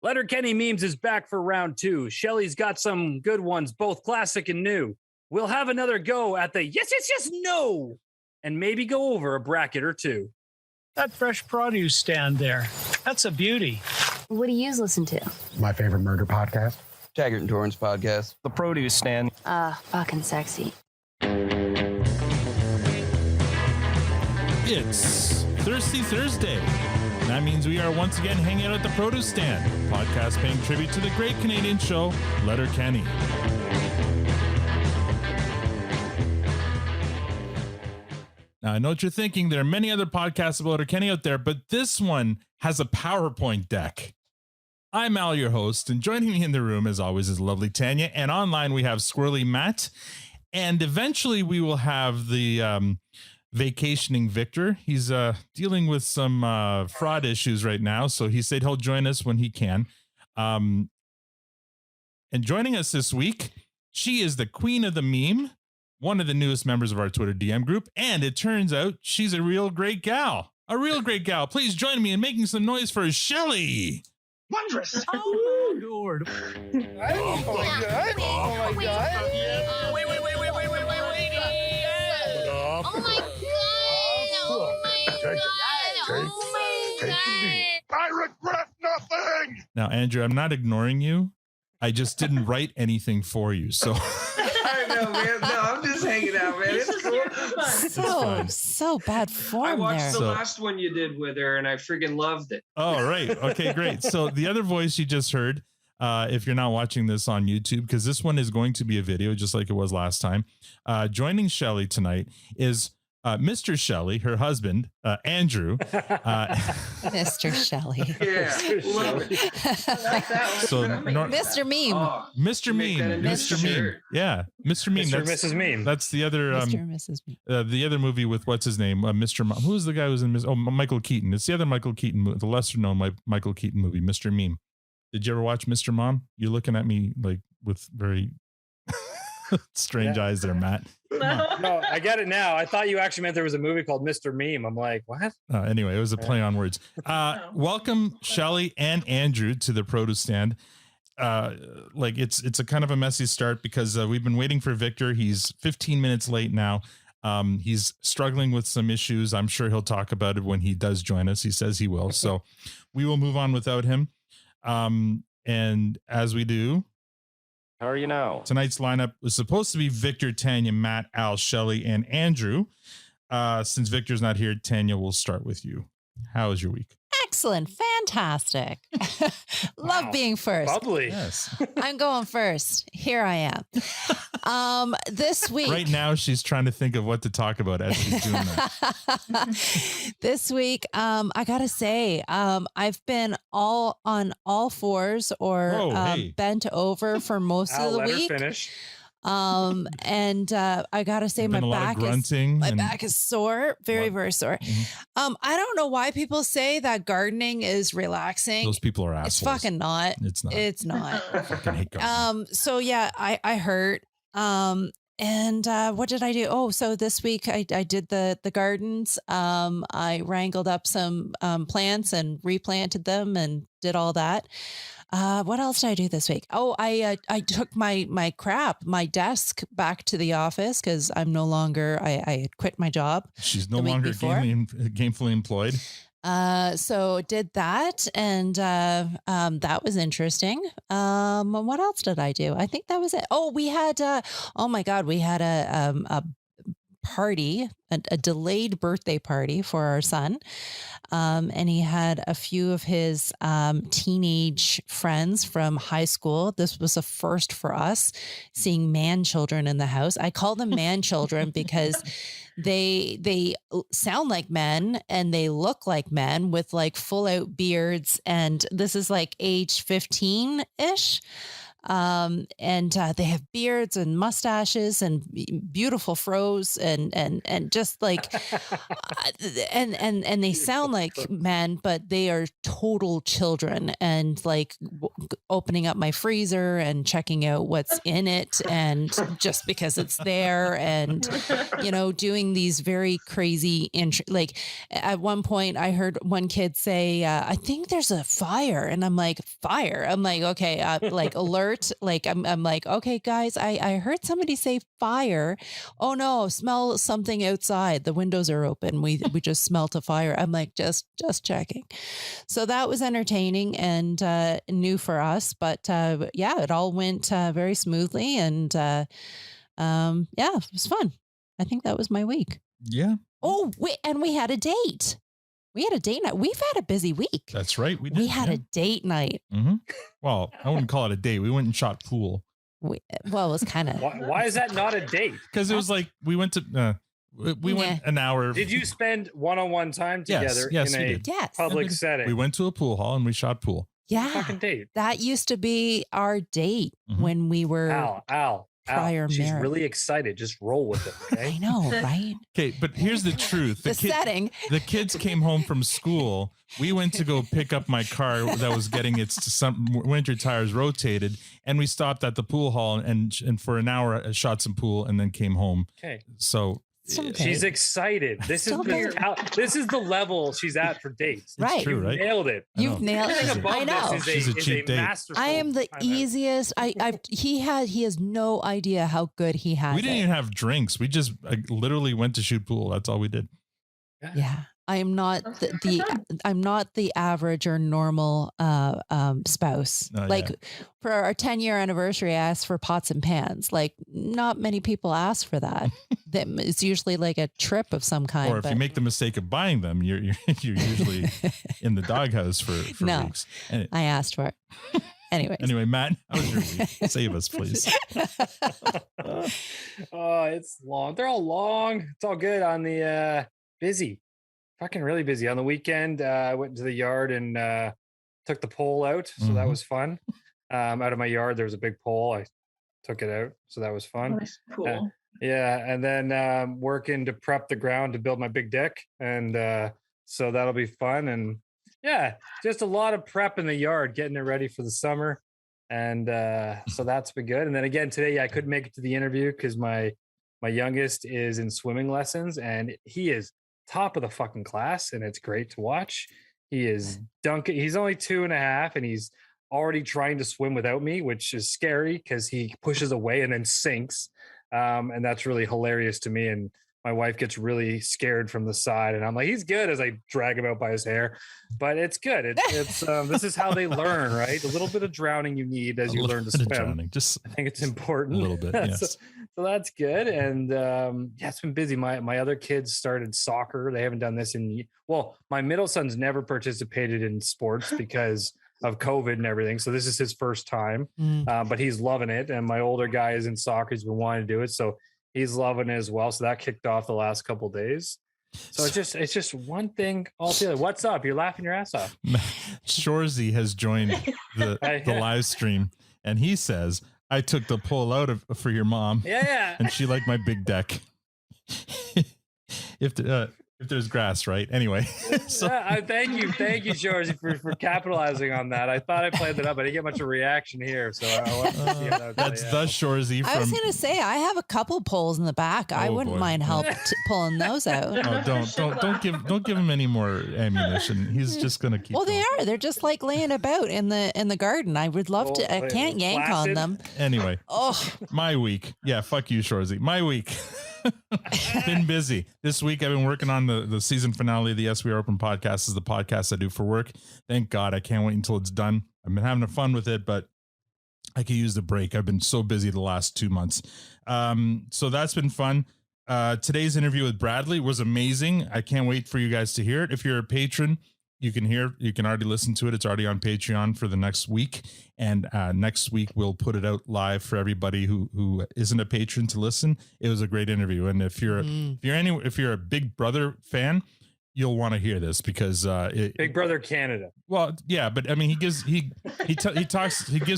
Letterkenny Memes is back for round 2. Shelli's got some good ones, both classic and new. We'll have another go at the yes, no, and maybe go over a bracket or two. That fresh produce stand there, that's a beauty. What do you listen to? My favorite murder podcast. Taggart and Torrance podcast. The produce stand. Fucking sexy. It's Thirsty Thursday. That means we are once again hanging out at the produce stand, podcast paying tribute to the great Canadian show, Letterkenny. Now, I know what you're thinking. There are many other podcasts about Letterkenny out there, but this one has a PowerPoint deck. I'm Al, your host, and joining me in the room, as always, is lovely Tanya. And online, we have Squirrely Matt. And eventually, we will have the vacationing Victor. He's dealing with some fraud issues right now, so he said he'll join us when he can. And joining us this week, she is the queen of the meme, one of the newest members of our Twitter DM group, and it turns out she's a real great gal. A real great gal. Please join me in making some noise for Shelli. Wondrous. Oh, my Lord. Oh, my God. Oh, my God. Wait. Oh, my God. Oh, my God. Oh, my God. I regret nothing. Now, Andrew, I'm not ignoring you. I just didn't write anything for you, so... I know, man. No, I'm just hanging out, man. It's cool. So bad form I watched there. the last one you did with her, and I freaking loved it. Oh, right. Okay, great. So the other voice you just heard, if you're not watching this on YouTube, because this one is going to be a video, just like it was last time, joining Shelli tonight is Mr. Shelli, her husband, Andrew. Mr. Shelli. Yeah, love it. So Mr. Meme. Oh, Mr. Meme. Mr. Meme. Yeah, Mr. Meme. Mr. and Mrs. Meme. That's the other Mr. and Mrs. Meme. the other movie with what's his name, Mr. Mom. Who's the guy who's in Michael Keaton? It's the other Michael Keaton, the lesser known Michael Keaton movie, Mr. Meme. Did you ever watch Mr. Mom? You're looking at me like with very strange eyes there, Matt. No, I get it now. I thought you actually meant there was a movie called Mr. Meme. I'm like, what? Anyway, it was a play on words. Welcome, Shelli and Andrew, to the produce stand. It's a kind of a messy start because we've been waiting for Victor. He's 15 minutes late now. He's struggling with some issues. I'm sure he'll talk about it when he does join us. He says he will. So we will move on without him. And as we do, how are you now? Tonight's lineup was supposed to be Victor, Tanya, Matt, Al, Shelli, and Andrew. Since Victor's not here, Tanya, we'll start with you. How was your week? Excellent. Fantastic. Love being first. Bubbly. Yes. I'm going first. Here I am. This week. Right now, she's trying to think of what to talk about as she's doing that. This week, I got to say, I've been on all fours or bent over for most of the week. Finish. And I gotta say my back is sore, very sore. Mm-hmm. I don't know why people say that gardening is relaxing. Those people are assholes. It's fucking not. It's not. I fucking hate gardening. So yeah, I hurt. And what did I do? Oh, so this week I did the gardens. I wrangled up some plants and replanted them and did all that. What else did I do this week? Oh, I took my desk back to the office because I'm no longer, I had quit my job. She's no longer gainfully employed. So did that. And that was interesting. What else did I do? I think that was it. Oh, we had, oh my God, we had a party, a delayed birthday party for our son. And he had a few of his teenage friends from high school. This was a first for us, seeing man children in the house. I call them man children because they sound like men and they look like men with like full out beards. And this is like age 15-ish. And they have beards and mustaches and beautiful fros and just like, and they sound like men, but they are total children, and like opening up my freezer and checking out what's in it, and just because it's there, and doing these very crazy like at one point I heard one kid say, I think there's a fire, and I'm like, fire? I'm like, okay, like alert, like I'm like, okay guys, I heard somebody say fire. Oh no, smell something outside, the windows are open, we just smelt a fire. I'm like, just checking. So that was entertaining and new for us, but yeah, it all went very smoothly, and yeah, it was fun. I think that was my week. Yeah. Oh, and we had a date. We had a date night. We've had a busy week. That's right. We did. We had a date night. Mm-hmm. Well, I wouldn't call it a date. We went and shot pool. Well, it was kind of. Why is that not a date? Because it was like we went to. We went an hour. Did you spend one-on-one time together yes, in a public setting? We went to a pool hall and we shot pool. Yeah. Fucking date. That used to be our date when we were Al, she's married. really excited. Just roll with it. Okay? I know, right? Okay, but here's the truth. The setting. The kids came home from school. We went to go pick up my car that was getting its winter tires rotated, and we stopped at the pool hall and for an hour I shot some pool and then came home. Okay. So she's excited. This is the level she's at for dates. Right. True, right? Nailed it. You've nailed it. I know. She's a cheap date. I am the easiest. He has no idea how good he has. We didn't even have drinks. We just literally went to shoot pool. That's all we did. Yeah. I am not I'm not the average or normal spouse. For our 10-year anniversary, I asked for pots and pans. Like, not many people ask for that. It's usually like a trip of some kind. Or if you make the mistake of buying them, you're usually in the doghouse for weeks. And I asked for it. Anyway, Matt, how was your week? Save us, please. Oh, it's long. They're all long. It's all good on the busy. Fucking really busy. On the weekend, I went into the yard and took the pole out. So that was fun. Out of my yard, there was a big pole. I took it out. So that was fun. That's cool. Yeah. And then working to prep the ground to build my big deck. And so that'll be fun. And yeah, just a lot of prep in the yard, getting it ready for the summer. And so that's been good. And then again, today, I couldn't make it to the interview because my youngest is in swimming lessons and he is top of the fucking class, and it's great to watch. He is dunking. He's only 2.5, and he's already trying to swim without me, which is scary because he pushes away and then sinks. And that's really hilarious to me. And my wife gets really scared from the side, and I'm like, he's good, as I drag him out by his hair, but it's good. It's this is how they learn, right? A little bit of drowning you need as you learn to swim. I think it's important. A little bit, yes. So that's good. And yeah, it's been busy. My other kids started soccer. They haven't done this my middle son's never participated in sports because of COVID and everything. So this is his first time, but he's loving it. And my older guy is in soccer. He's been wanting to do it. So he's loving it as well. So that kicked off the last couple of days. So it's just one thing altogether. What's up? You're laughing your ass off. Shorzy has joined the live stream, and he says, I took the pole out for your mom. Yeah. And she liked my big deck. If there's grass, right? Anyway. So. Yeah, thank you, Shorzy, for capitalizing on that. I thought I played that up. I didn't get much of a reaction here, so I wanted to see how that that's the Shorzy. I was gonna say I have a couple poles in the back. I wouldn't mind help pulling those out. Oh, don't give him any more ammunition. He's just gonna keep. Well, they are. They're just like laying about in the garden. I would love to. I can't yank on them. Anyway. My week. Yeah, fuck you, Shorzy. My week. Been busy this week. I've been working on the season finale of the Yes We Are Open podcast. This is the podcast I do for work. Thank God, I can't wait until it's done. I've been having fun with it, but I could use the break. I've been so busy the last 2 months. So that's been fun. Today's interview with Bradley was amazing. I can't wait for you guys to hear it. If you're a patron, you can already listen to it. It's already on Patreon for the next week. And next week, we'll put it out live for everybody who isn't a patron to listen. It was a great interview. And if you're a Big Brother fan, you'll want to hear this because Big Brother Canada. Well, yeah, but I mean, he gives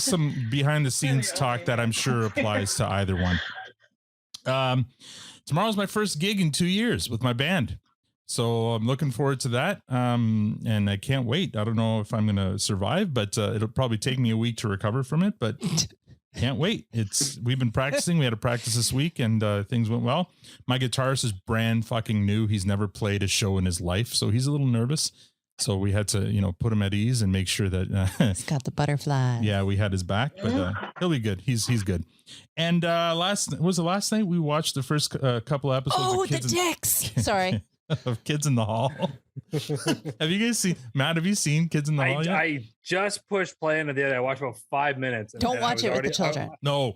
some behind the scenes talk that I'm sure applies to either one. Tomorrow's my first gig in 2 years with my band, so I'm looking forward to that. And I can't wait. I don't know if I'm going to survive, but it'll probably take me a week to recover from it. But can't wait. We've been practicing. We had a practice this week, and things went well. My guitarist is brand fucking new. He's never played a show in his life, so he's a little nervous. So we had to, put him at ease and make sure that he's got the butterfly. Yeah, we had his back, but he'll be good. He's good. And last night we watched the first couple episodes. Oh, of Kids the dicks! Sorry, of Kids in the Hall. Have you guys seen? Matt, have you seen Kids in the Hall yet? I just pushed play into the other. I watched about 5 minutes. Don't watch it with the children. No,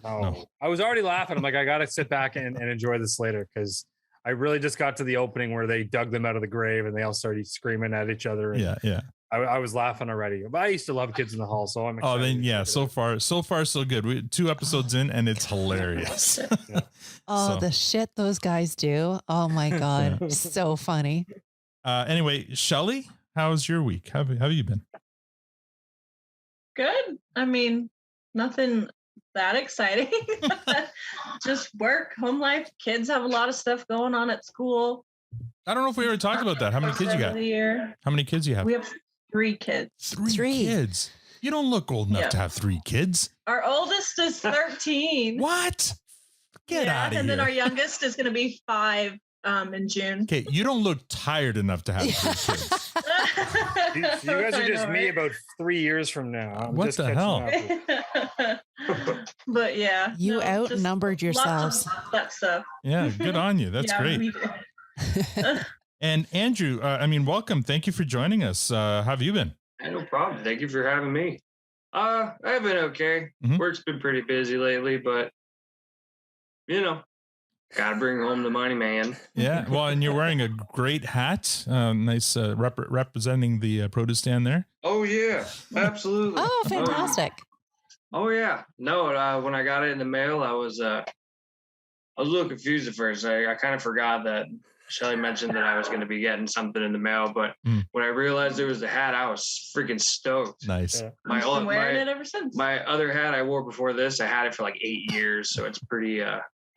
I was already laughing. I'm like, I got to sit back and enjoy this later because I really just got to the opening where they dug them out of the grave and they all started screaming at each other. And yeah. I was laughing already, but I used to love Kids in the Hall, so I'm excited. Oh, then yeah. So far, so good. We 2 episodes in, and it's hilarious. Oh, the shit those guys do! Oh my god, so funny. Anyway, Shelly, how's your week? How have you been? Good. I mean, nothing that exciting. Just work, home life. Kids have a lot of stuff going on at school. I don't know if we ever talked about that. How many kids you got? How many kids you have? We have 3 kids. Three kids. You don't look old enough to have 3 kids. Our oldest is 13. What? Get out of here. And then our youngest is going to be 5 in June. Okay, you don't look tired enough to have 3 kids. You guys are just me about 3 years from now. What the hell? But yeah. You outnumbered yourselves. That stuff. Yeah, good on you. That's great. And Andrew, welcome. Thank you for joining us. How have you been? No problem. Thank you for having me. I've been okay. Work's been pretty busy lately, but gotta bring home the money, man. Yeah. Well, and you're wearing a great hat. Nice representing the produce stand there. Oh yeah, absolutely. Oh, fantastic. Oh yeah. No, when I got it in the mail, I was a little confused at first. I kind of forgot that Shelly mentioned that I was going to be getting something in the mail, but when I realized it was the hat, I was freaking stoked. Nice. I've been wearing it ever since. My other hat I wore before this, I had it for like 8 years, so it's pretty.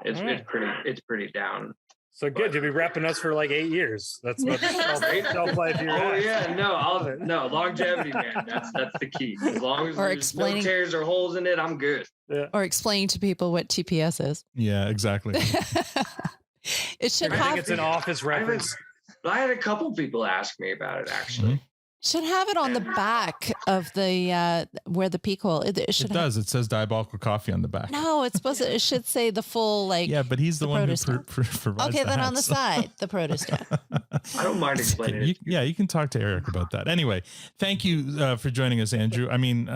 It's pretty down. So good. You'll be repping us for like 8 years. That's what shelf life your Oh yeah, no longevity, man. That's the key. As long as there's no tears or holes in it, I'm good. Yeah. Or explaining to people what TPS is. Yeah, exactly. It should I think it's an office reference. I had a couple people ask me about it actually. Should have it on the back of the where the peak hole. It does. It says Diabolical Coffee on the back. No, it's supposed to. It should say the full like. Yeah, but he's the one who provides. Okay, then on the hats. side, the produce stand. I don't mind explaining it. You can talk to Eric about that. Anyway, thank you for joining us, Andrew. I mean,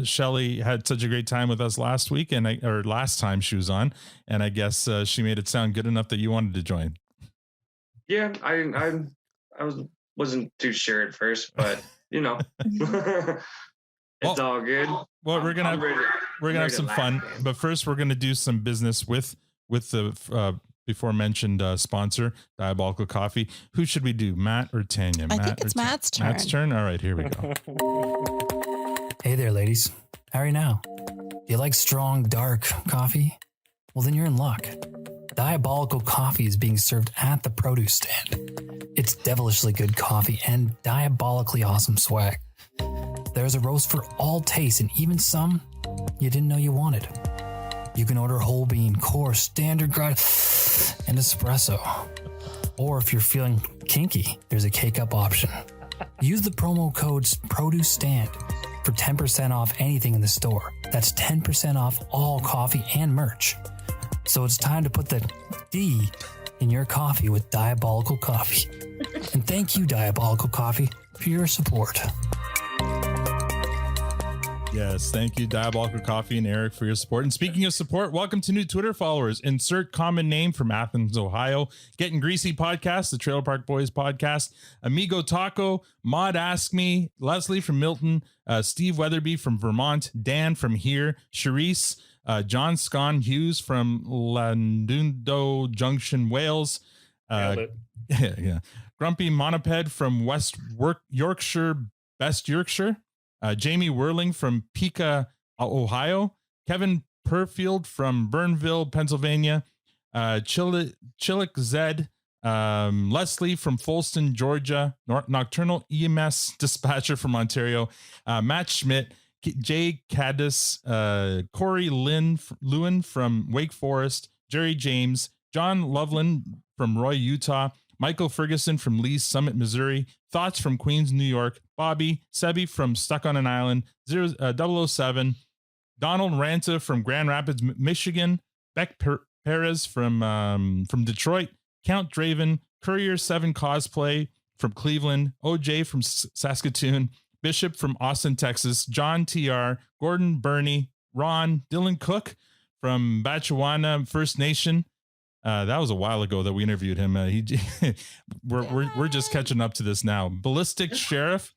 Shelly had such a great time with us last week, or last time she was on, and I guess she made it sound good enough that you wanted to join. Yeah, I wasn't too sure at first, but it's all good. Well, we're gonna have some fun, but first we're gonna do some business with the before mentioned sponsor, Diabolical Coffee. Who should we do, Matt or Tanya? I think it's Matt's turn. Matt's turn. All right, here we go. Hey there, ladies. How are you now? You like strong, dark coffee? Well, then you're in luck. Diabolical Coffee is being served at the produce stand. It's devilishly good coffee and diabolically awesome swag. There's a roast for all tastes and even some you didn't know you wanted. You can order whole bean, coarse, standard grind, and espresso. Or if you're feeling kinky, there's a K-Cup option. Use the promo codes Produce Stand for 10% off anything in the store. That's 10% off all coffee and merch. So it's time to put the D in your coffee with Diabolical Coffee. And thank you, Diabolical Coffee, for your support. Yes, thank you, Diabolical Coffee and Eric, for your support. And speaking of support, welcome to new Twitter followers. Insert common name from Athens, Ohio. Getting Greasy Podcast, the Trailer Park Boys podcast. Amigo Taco, Maud Ask Me, Leslie from Milton, Steve Weatherby from Vermont, Dan from here, Charisse, John Scon Hughes from Landundo Junction, Wales, Nailed it. Yeah. Grumpy Monoped from Yorkshire, Best Yorkshire. Jamie Whirling from Pica, Ohio. Kevin Perfield from Burnville, Pennsylvania. Chillick Zed. Leslie from Folston, Georgia. Nocturnal EMS Dispatcher from Ontario. Matt Schmidt. Jay Caddis. Corey Lewin from Wake Forest. Jerry James. John Loveland from Roy, Utah. Michael Ferguson from Lee's Summit, Missouri. Thoughts from Queens, New York. Bobby Sebi from Stuck on an Island. 007. Donald Ranta from Grand Rapids, Michigan. Beck Perez from Detroit. Count Draven. Courier 7 Cosplay from Cleveland. OJ from Saskatoon. Bishop from Austin, Texas. John TR. Gordon Burney. Ron. Dylan Cook from Batchewana First Nation. That was a while ago that we interviewed him. We're just catching up to this now. Ballistic Sheriff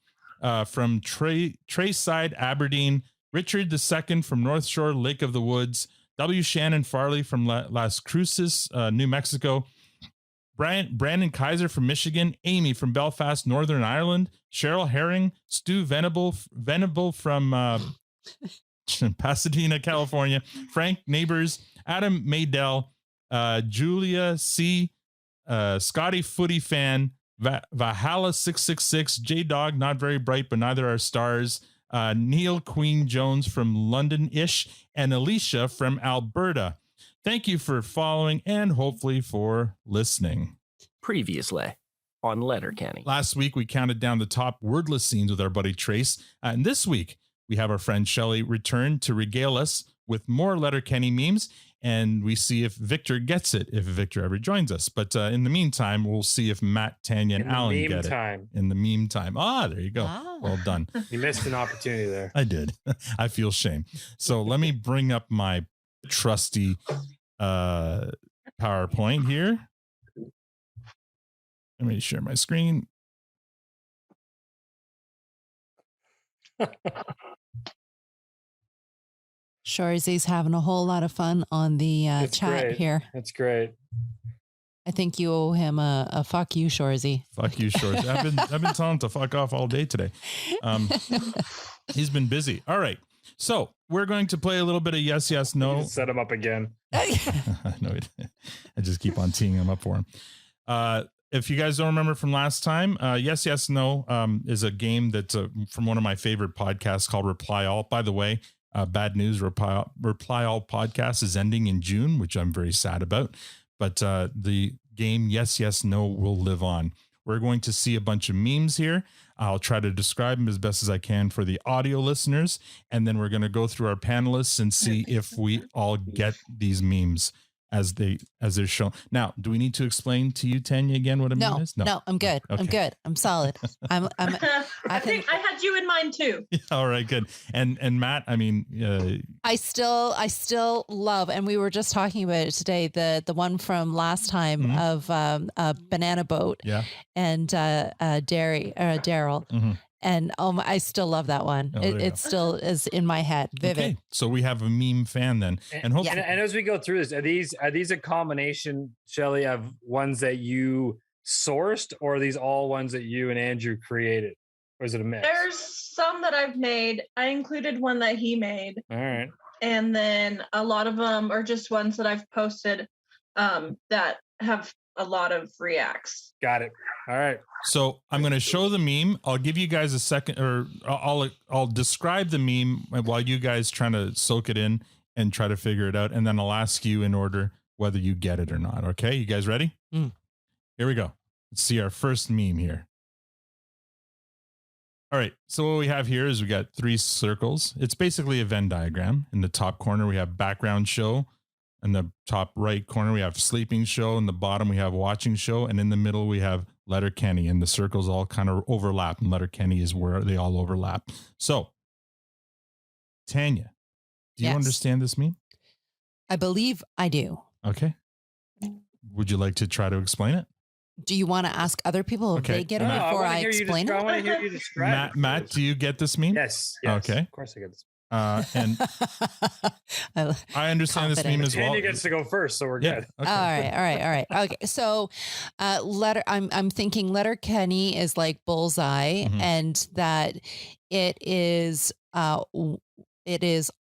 from Trayside, Aberdeen. Richard II from North Shore, Lake of the Woods. W. Shannon Farley from Las Cruces, New Mexico. Brandon Kaiser from Michigan. Amy from Belfast, Northern Ireland. Cheryl Herring. Stu Venable from Pasadena, California. Frank Neighbors. Adam Maydell. Julia C. Scotty Footy Fan. Valhalla 666. J Dog, not very bright, but neither are stars. Neil Queen Jones from London-ish, and Alicia from Alberta. Thank you for following and hopefully for listening. Previously on Letterkenny. Last week, we counted down the top wordless scenes with our buddy Trace. And this week, we have our friend Shelli return to regale us with more Letterkenny memes. And we see if Victor gets it, if Victor ever joins us. But in the meantime, we'll see if Matt, Tanya, and Alan get it. In the meme time. There you go. Oh. Well done. You missed an opportunity there. I did. I feel shame. So let me bring up my trusty PowerPoint here. Let me share my screen. Shorzy having a whole lot of fun on the chat great. here. That's great. I think you owe him a fuck you, Shorzy. Fuck you, Shorzy. I've been telling him to fuck off all day today. He's been busy. All right. So we're going to play a little bit of yes, yes, no. Set him up again. No, I just keep on teeing him up for him. If you guys don't remember from last time, yes, yes, no is a game that's from one of my favorite podcasts called Reply All. By the way, bad news, Reply All podcast is ending in June, which I'm very sad about. But the game Yes, Yes, No will live on. We're going to see a bunch of memes here. I'll try to describe them as best as I can for the audio listeners. And then we're going to go through our panelists and see if we all get these memes as they're shown. Now, do we need to explain to you, Tanya, again what a meme is? No, I'm good. Okay. I'm good. I'm solid. I think I had you in mind too. All right, good. And Matt, I mean, I still love, and we were just talking about it today, the one from last time of Banana Boat, and Daryl. And I still love that one. It still is in my head, vivid. Okay, so we have a meme fan then, and hopefully, and as we go through this, are these a combination, Shelli, of ones that you sourced, or are these all ones that you and Andrew created, or is it a mix? There's some that I've made. I included one that he made. All right, and then a lot of them are just ones that I've posted that have a lot of reacts. Got it. All right. So I'm going to show the meme. I'll give you guys a second, or I'll describe the meme while you guys trying to soak it in and try to figure it out. And then I'll ask you in order whether you get it or not. Okay. You guys ready? Here we go. Let's see our first meme here. All right. So what we have here is we got 3 circles. It's basically a Venn diagram. In the top corner, we have background show. In the top right corner, we have sleeping show. In the bottom, we have watching show. And in the middle, we have Letterkenny. And the circles all kind of overlap. And Letterkenny is where they all overlap. So, Tanya, do you understand this meme? I believe I do. Okay. Would you like to try to explain it? Do you want to ask other people if they get it before I explain it? I want to hear you describe it. Matt, do you get this meme? Yes. Okay. Of course I get this. And I understand this meme as well. Tanya gets to go first, so we're good. Okay. All right. Okay, so I'm thinking Letterkenny is like bullseye, and that it is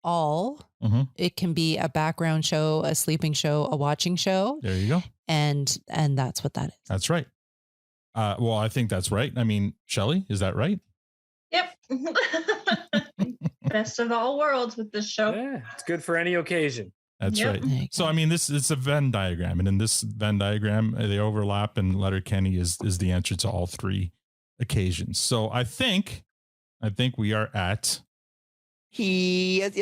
all. It can be a background show, a sleeping show, a watching show. There you go. And that's what that is. That's right. Well, I think that's right. I mean, Shelly, is that right? Yep. Best of all worlds with this show. Yeah, it's good for any occasion. That's right. So, I mean, it's a Venn diagram, and in this Venn diagram, they overlap, and Letterkenny is the answer to all three occasions. So, I think we are at yes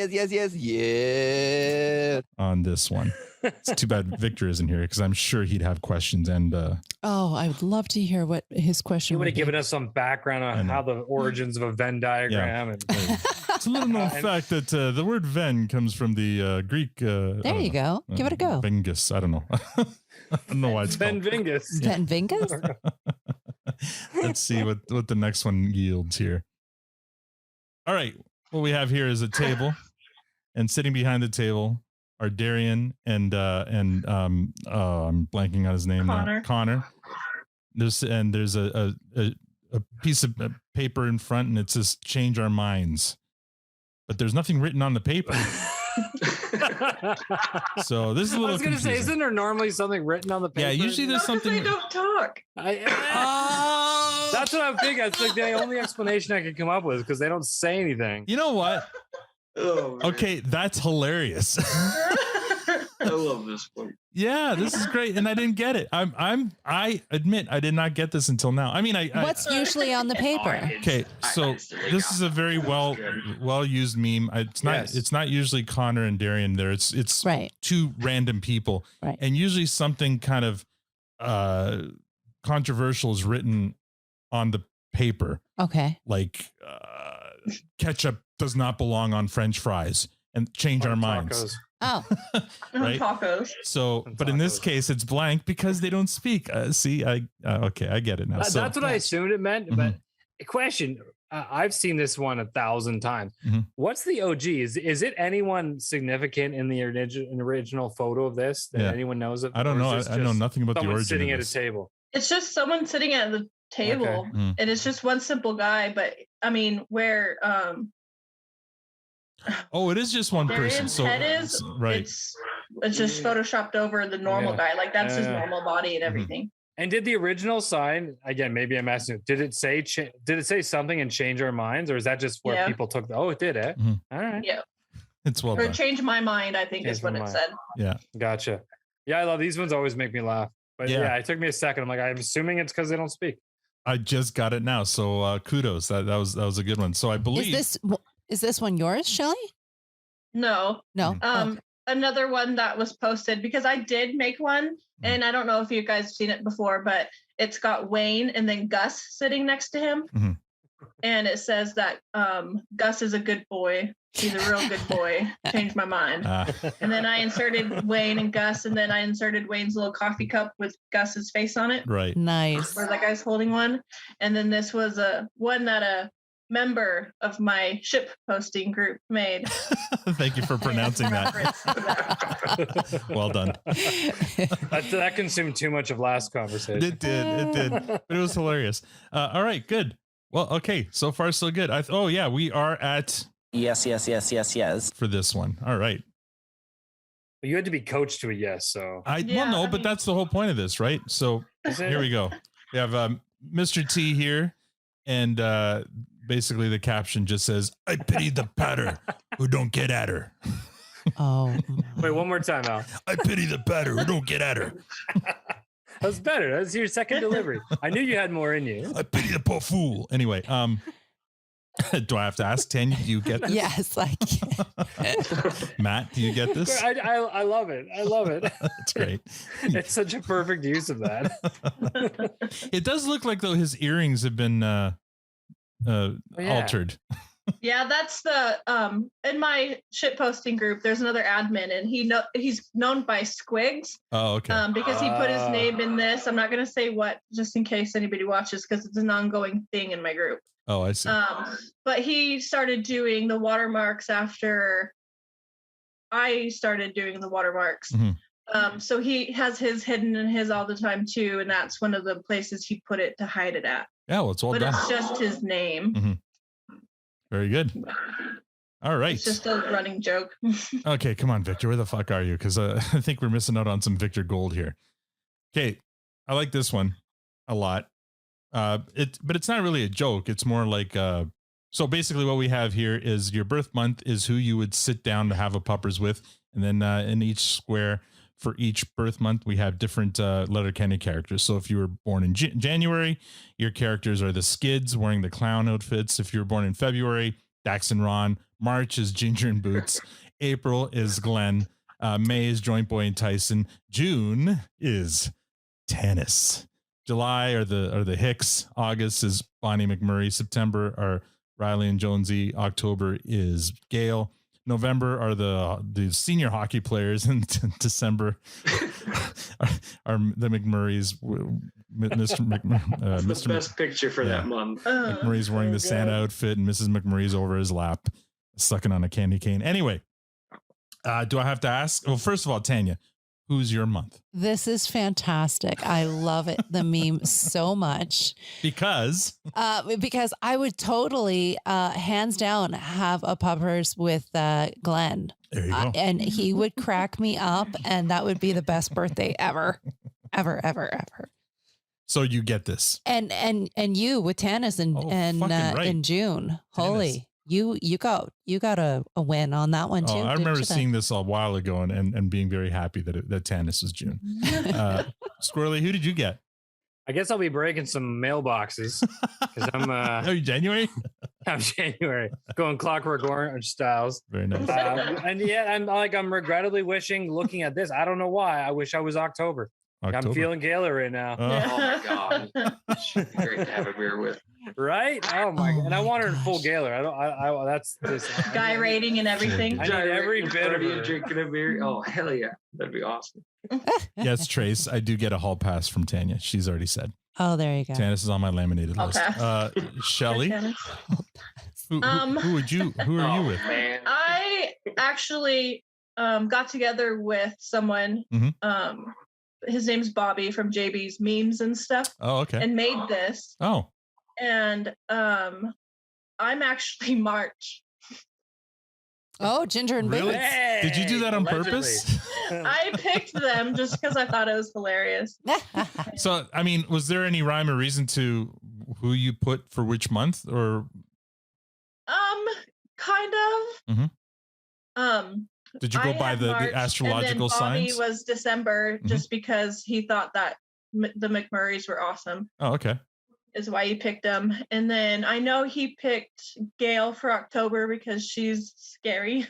on this one. It's too bad Victor isn't here because I'm sure he'd have questions and. I would love to hear what his question He would have be. given us some background on how the origins of a Venn diagram. And it's a little known fact that the word Venn comes from the Greek. There you go. Give it a go. Vengus. I don't know. I don't know why it's Venn called. Vingus. Venn Vingus? Let's see what the next one yields here. All right. What we have here is a table, and sitting behind the table are Darian and I'm blanking on his name now. Connor. There's a piece of paper in front, and it says "Change our minds," but there's nothing written on the paper. So this is a little. I was going to say, confusing. isn't there normally something written on the paper? Yeah, usually there's something. They don't talk. That's what I'm thinking. It's like the only explanation I could come up with because they don't say anything. You know what? Okay, that's hilarious. I love this one. Yeah, this is great, and I didn't get it. I admit I did not get this until now. I mean, What's usually on the paper? Okay, so this is a very well used meme. It's not usually Connor and Darian there. It's right. Two random people, right. And usually something kind of controversial is written on the paper. Okay, like ketchup does not belong on French fries, and change our minds. Oh, right. Tacos. So, but in this case, it's blank because they don't speak. See, okay, I get it now. So, that's what I assumed it meant. But a question, I've seen this one 1,000 times. What's the OG? Is it anyone significant in the original photo of this that anyone knows of? I don't know. I know nothing about the origin. Sitting of at this. a table. It's just someone sitting at the table, and it's just one simple guy. But I mean, where oh, it is just one person. So head is right. It's just photoshopped over the normal guy. Like that's his normal body and everything. And did the original sign again? Maybe I'm asking. Did it say something and change our minds, or is that just where people took the? Oh, it did, eh? All right. Yeah. It's well Or done. change my mind, I think is what it said. Yeah. Gotcha. Yeah, I love these ones. Always make me laugh. But yeah, it took me a second. I'm like, I'm assuming it's because they don't speak. I just got it now. So kudos. That was a good one. So I believe is this one yours, Shelly? No. Another one that was posted because I did make one, and I don't know if you guys have seen it before, but it's got Wayne and then Gus sitting next to him. And it says that Gus is a good boy. He's a real good boy. Changed my mind. And then I inserted Wayne and Gus, and then I inserted Wayne's little coffee cup with Gus's face on it. Right. Nice. Where that guy's holding one. And then this was one that a member of my ship posting group made. Thank you for pronouncing that. Well done. That consumed too much of last conversation. It did. But it was hilarious. All right, good. Well, okay. So far, so good. We are at yes for this one. All right. But you had to be coached to a yes. So but that's the whole point of this, right? So here we go. We have Mr. T here, and basically the caption just says, "I pity the patter who don't get at her." Oh. Wait, one more time, Al. I pity the patter who don't get at her. That was better. That was your second delivery. I knew you had more in you. I pity the poor fool. Anyway, do I have to ask Tanya? Do you get this? Yes. Matt, do you get this? I love it. I love it. That's great. It's such a perfect use of that. It does look like though his earrings have been altered. Yeah, that's the in my shit posting group. There's another admin, and he's known by Squigs. Oh, okay. Because he put his name in this. I'm not gonna say what, just in case anybody watches, because it's an ongoing thing in my group. Oh, I see. But he started doing the watermarks after I started doing the watermarks. So he has his hidden in his all the time too, and that's one of the places he put it to hide it at. Yeah, well, it's all but done. It's just his name. Very good. All right. It's just a running joke. Okay, come on, Victor. Where the fuck are you? Because I think we're missing out on some Victor Gold here. Okay, I like this one a lot. But it's not really a joke. It's more like so basically what we have here is your birth month is who you would sit down to have a puppers with, and then in each square for each birth month we have different Letterkenny characters. So if you were born in January, your characters are the Skids wearing the clown outfits. If you were born in February, Dax and Ron. March is Ginger and Boots. April is Glenn. May is Joint Boy and Tyson. June is Tannis. July are the Hicks. August is Bonnie McMurray. September are Riley and Jonesy. October is Gail. November are the senior hockey players, and December are the McMurrays. Mr. McMurray, That's the best picture for that month. McMurray's wearing the Santa outfit, and Mrs. McMurray's over his lap, sucking on a candy cane. Anyway, do I have to ask? Well, first of all, Tanya, who's your month? This is fantastic. I love it. The meme so much. Because I would totally, hands down, have a puppers with Glenn. There you go. And he would crack me up, and that would be the best birthday ever, ever, ever, ever. So you get this. And you with Tannis in June. Holy. You got a win on that one too. Oh, I remember seeing this a while ago and being very happy that Tannis was June. Squirrely, who did you get? I guess I'll be breaking some mailboxes because I'm. Are you January? I'm January, going Clockwork Orange styles. Very nice. And yeah, I'm regrettably looking at this. I don't know why. I wish I was October. I'm feeling Gala right now. Oh my god, great to have a beer with. Right? Oh my god! And I want her in full Gala. I that's this guy rating and everything. I need every bit of you her. drinking a beer. Oh hell yeah, that'd be awesome. Yes, Trace, I do get a hall pass from Tanya. She's already said. Oh, there you go. Tannis is on my laminated list. Shelly, who are you with? Man. I actually got together with someone. His name's Bobby from JB's Memes and stuff. Oh, okay. And made this. Oh. And I'm actually March. Oh, Ginger and Really? Boots. Did you do that on purpose? I picked them just because I thought it was hilarious. So, I mean, was there any rhyme or reason to who you put for which month, or? Kind of. Did you go by the astrological signs? Bobby was December just because he thought that the McMurrays were awesome. Oh, okay. Is why he picked them. And then I know he picked Gail for October because she's scary.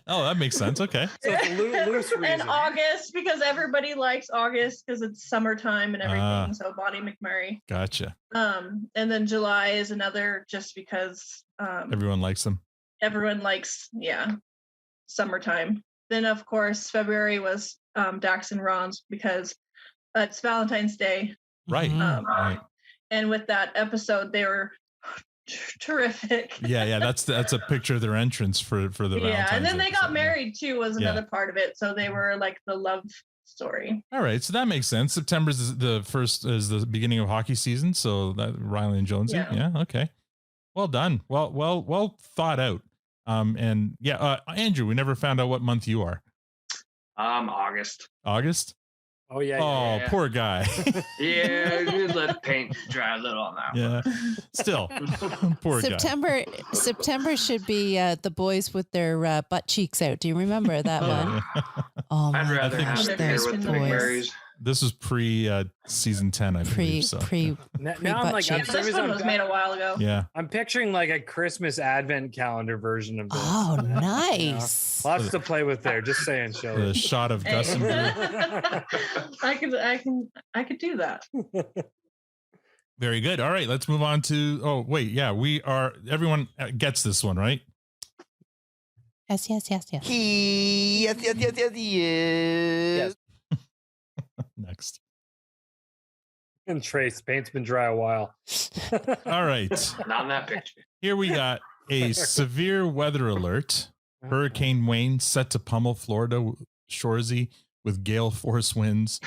Oh, that makes sense. Okay. So it's a loose reason. And August because everybody likes August because it's summertime and everything. So Bonnie McMurray. Gotcha. And then July is another just because everyone likes them. Everyone likes, summertime. Then of course February was Dax and Ron's because it's Valentine's Day. Right. Right. And with that episode, they were terrific. Yeah. That's a picture of their entrance for the Valentine's. Yeah, and then they episode. got married too. Was another part of it. So they were like the love story. All right, so that makes sense. September is the beginning of hockey season. So that Riley and Jonesy. Yeah. Okay. Well done. Well thought out. And Andrew, we never found out what month you are. August. August. Oh yeah. Oh, poor guy. Yeah, just let paint dry a little on that. Yeah. Still, poor September. guy. September should be the boys with their butt cheeks out. Do you remember that one? Oh my! I'd rather have a beer with the McMurrays. This was pre season 10, I believe. So now I'm like, this one was made a while ago. Yeah. I'm picturing like a Christmas advent calendar version of this. Oh, nice. Lots to play with there. Just saying, Shelly. The shot of Gus and Blue. I could do that. Very good. All right, let's move on to. Oh wait, yeah, everyone gets this one, right? Yes. Yes. Next. And Trace, paint's been dry a while. All right. Not in that picture. Here we got a severe weather alert. Hurricane Wayne set to pummel Florida Shoresy with gale force winds.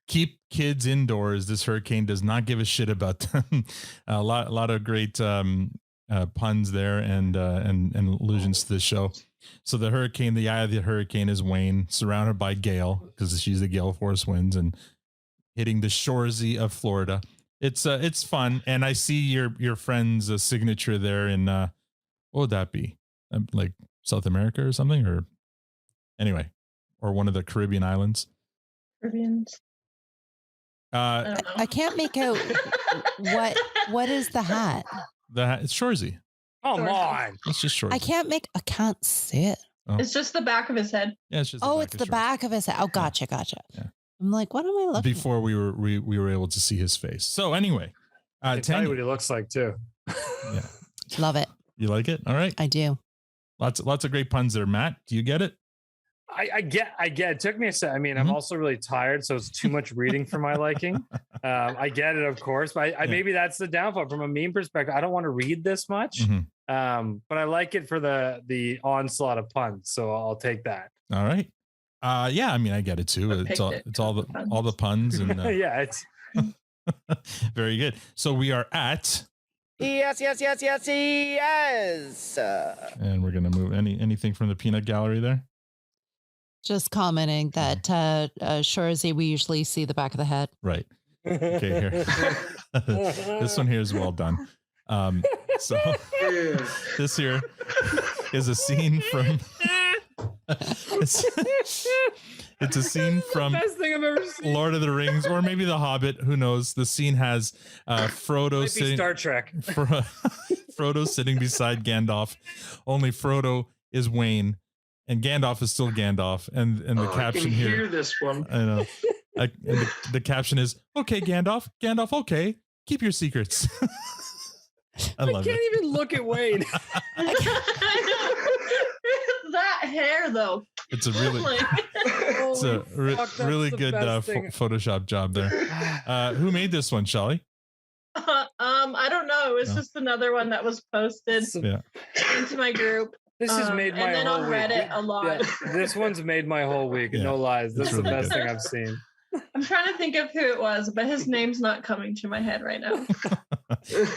Keep kids indoors. This hurricane does not give a shit about them. A lot of great puns there and allusions to the show. So the hurricane, the eye of the hurricane is Wayne, surrounded by gale because she's the gale force winds and hitting the Shoresy of Florida. It's fun, and I see your friend's signature there in what would that be? Like South America or something, or anyway, or one of the Caribbean islands. Caribbeans. I can't make out what is the hat. The hat, it's Shoresy. Come on. It's just Shoresy. I can't see it. Oh. It's just the back of his head. Yeah, it's just it's the back of his head. Oh, gotcha. Yeah. I'm like, what am I looking Before we were able to see his face. So anyway, I can tell you what he looks like too. Yeah. Love it. You like it? All right. I do. Lots of great puns there, Matt. Do you get it? I get. It took me a second. I mean, I'm also really tired, so it's too much reading for my liking. I get it, of course, but maybe that's the downfall from a meme perspective. I don't want to read this much, but I like it for the onslaught of puns, so I'll take that. All right. Yeah, I mean, I get it too. It's all the puns and yeah, it's very good. So we are at Yes. and we're gonna move anything from the peanut gallery there. Just commenting that Shoresy, we usually see the back of the head. Right. Okay, here. This one here is well done. So this here is a scene from it's a scene from best thing I've ever seen. Lord of the Rings, or maybe The Hobbit. Who knows? The scene has Frodo sitting. Star Trek. Frodo sitting beside Gandalf. Only Frodo is Wayne, and Gandalf is still Gandalf. And the caption I can here. hear this one. I know. And the caption is, "Okay, Gandalf. Gandalf. Okay, keep your secrets." I love can't it. even look at Wayne. That hair, though. It's a really, really good Photoshop job there. Who made this one, Shelly? I don't know. It was just another one that was posted into my group. This has made my and then whole on week. Reddit a lot. Yeah, this one's made my whole week. No lies. This is the best thing I've seen. I'm trying to think of who it was, but his name's not coming to my head right now.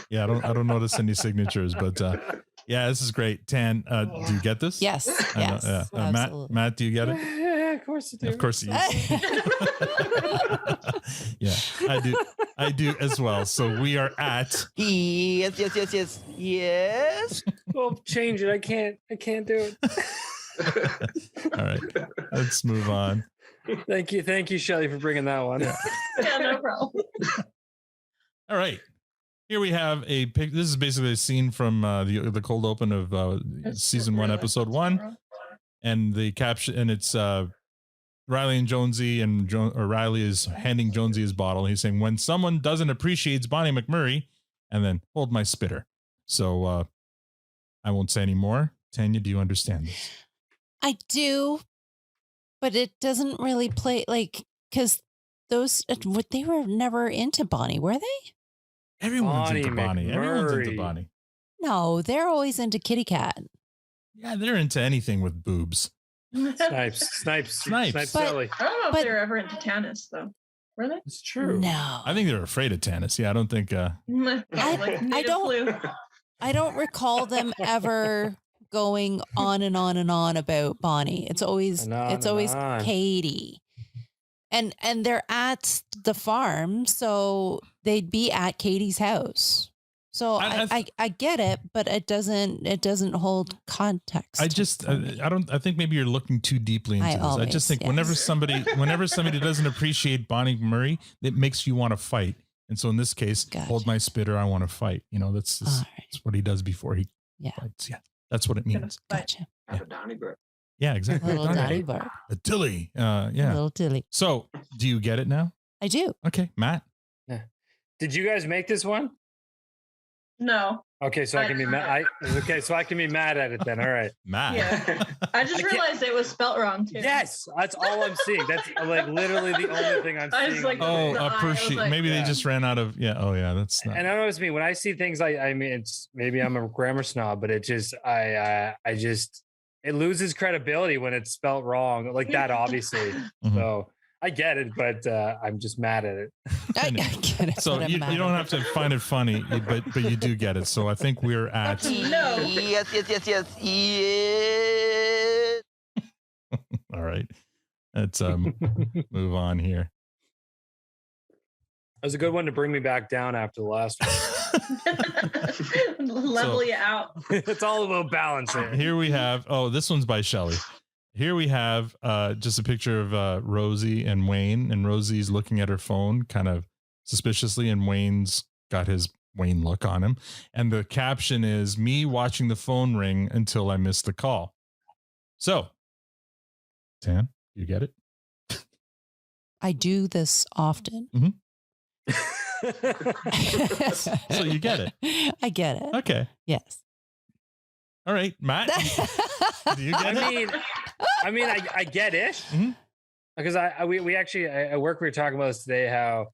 Yeah, I don't notice any signatures, but yeah, this is great. Tan, do you get this? Yes. Yes. Matt, do you get it? Yeah, of course you do. Of course you do. Yeah, I do as well. So we are at Yes. Well, change it. I can't do it. All right, let's move on. Thank you, Shelly, for bringing that one. Yeah, no problem. All right. Here we have a pic. This is basically a scene from the cold open of season 1, episode 1, and the caption, and it's Riley and Jonesy, and Riley is handing Jonesy his bottle. He's saying, "When someone doesn't appreciate Bonnie McMurray," and then hold my spitter. So I won't say any more. Tanya, do you understand this? I do, but it doesn't really play because they were never into Bonnie, were they? Everyone's into Bonnie. Everyone's into Bonnie. No, they're always into Kitty Cat. Yeah, they're into anything with boobs. Snipes. Shelly. I don't know if they were ever into Tannis, though. Were they? It's true. No. I think they're afraid of Tannis. Yeah, I don't think. I don't recall them ever going on and on and on about Bonnie. It's always Katie. And they're at the farm, so they'd be at Katie's house. So I get it, but it doesn't hold context. I think maybe you're looking too deeply into this. I just think whenever somebody doesn't appreciate Bonnie Murray, it makes you want to fight. And so in this case, hold my spitter, I want to fight. You know, that's what he does before he fights. Yeah, that's what it means. Gotcha. Yeah, exactly. Little Donnie Bird. A Tilly. Yeah. Little Tilly. So do you get it now? I do. Okay, Matt. Yeah. Did you guys make this one? No. Okay, so I can be mad. Okay, so I can be mad at it then. All right, mad. Yeah. I just realized it was spelt wrong too. Yes, that's all I'm seeing. That's like literally the only thing I'm I was seeing. like, appreciate. like, Maybe they just ran out of. Yeah. Oh yeah, that's not. And I don't know it's me when I see things. I mean, it's maybe I'm a grammar snob, but it just I just it loses credibility when it's spelt wrong like that. Obviously, so. I get it, but I'm just mad at it. I get it. So you don't have to find it funny, but you do get it. So I think we're at. No. Yes. All right, let's move on here. That was a good one to bring me back down after the last one. Level you out. It's all about balance here. Here we have. Oh, this one's by Shelli. Here we have just a picture of Rosie and Wayne, and Rosie's looking at her phone kind of suspiciously, and Wayne's got his Wayne look on him. And the caption is me watching the phone ring until I miss the call. So, Tan, you get it? I do this often. So you get it. I get it. Okay. Yes. All right, Matt. Do you get it? I mean, I get it because we actually at work we were talking about this today. How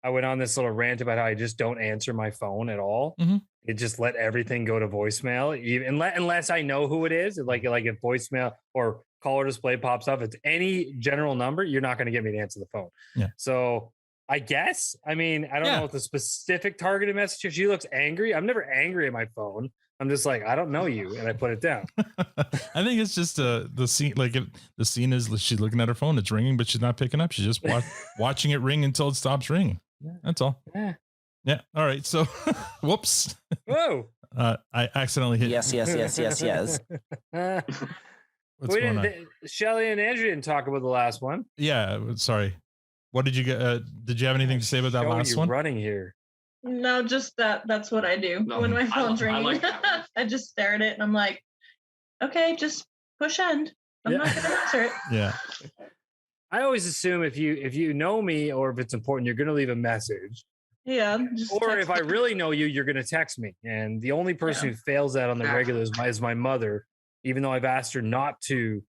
I went on this little rant about how I just don't answer my phone at all. It just let everything go to voicemail, even unless I know who it is. Like if voicemail or caller display pops up, it's any general number, you're not going to get me to answer the phone. Yeah. So I guess I mean I don't know what the specific targeted message is. She looks angry. I'm never angry at my phone. I'm just like, I don't know you, and I put it down. I think it's just the scene. Like the scene is she's looking at her phone, it's ringing, but she's not picking up. She's just watching it ring until it stops ringing. That's all. Yeah. All right. So, whoops. Whoa. I accidentally hit. Yes. What's going on? Shelli and Andrew didn't talk about the last one. Yeah. Sorry. What did you get? Did you have anything to say about that last one? Running here. No, just that's what I do when my phone's ringing. I just stare at it and I'm like, okay, just push end. I'm not going to answer it. Yeah. I always assume if you know me or if it's important, you're going to leave a message. Yeah. Or if I really know you, you're going to text me. And the only person who fails that on the regular is my mother. Even though I've asked her not to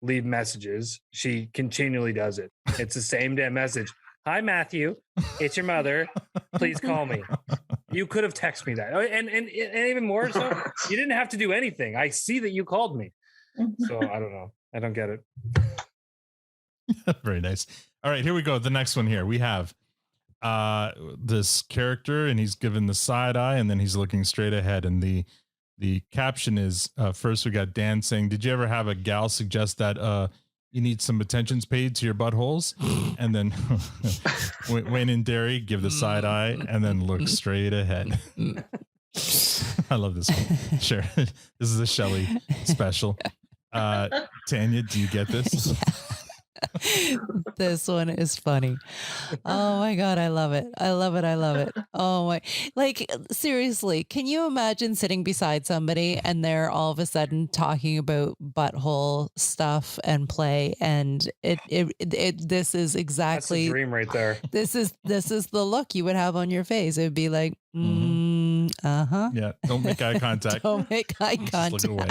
leave messages, she continually does it. It's the same damn message. Hi, Matthew. It's your mother. Please call me. You could have texted me that. And even more so, you didn't have to do anything. I see that you called me. So I don't know. I don't get it. Very nice. All right, here we go. The next one here. We have this character, and he's given the side eye, and then he's looking straight ahead. And the caption is, first we got Dan saying, did you ever have a gal suggest that you need some attentions paid to your buttholes? And then Wayne and Derry give the side eye and then look straight ahead. I love this one. Sure. This is a Shelli special. Tanya, do you get this? This one is funny. Oh my God. I love it. I love it. Oh my, like seriously, can you imagine sitting beside somebody and they're all of a sudden talking about butthole stuff and play? And this is exactly That's a dream right there. This is the look you would have on your face. It would be like, uh-huh. Yeah. Don't make eye contact. Don't make eye contact. Just look away.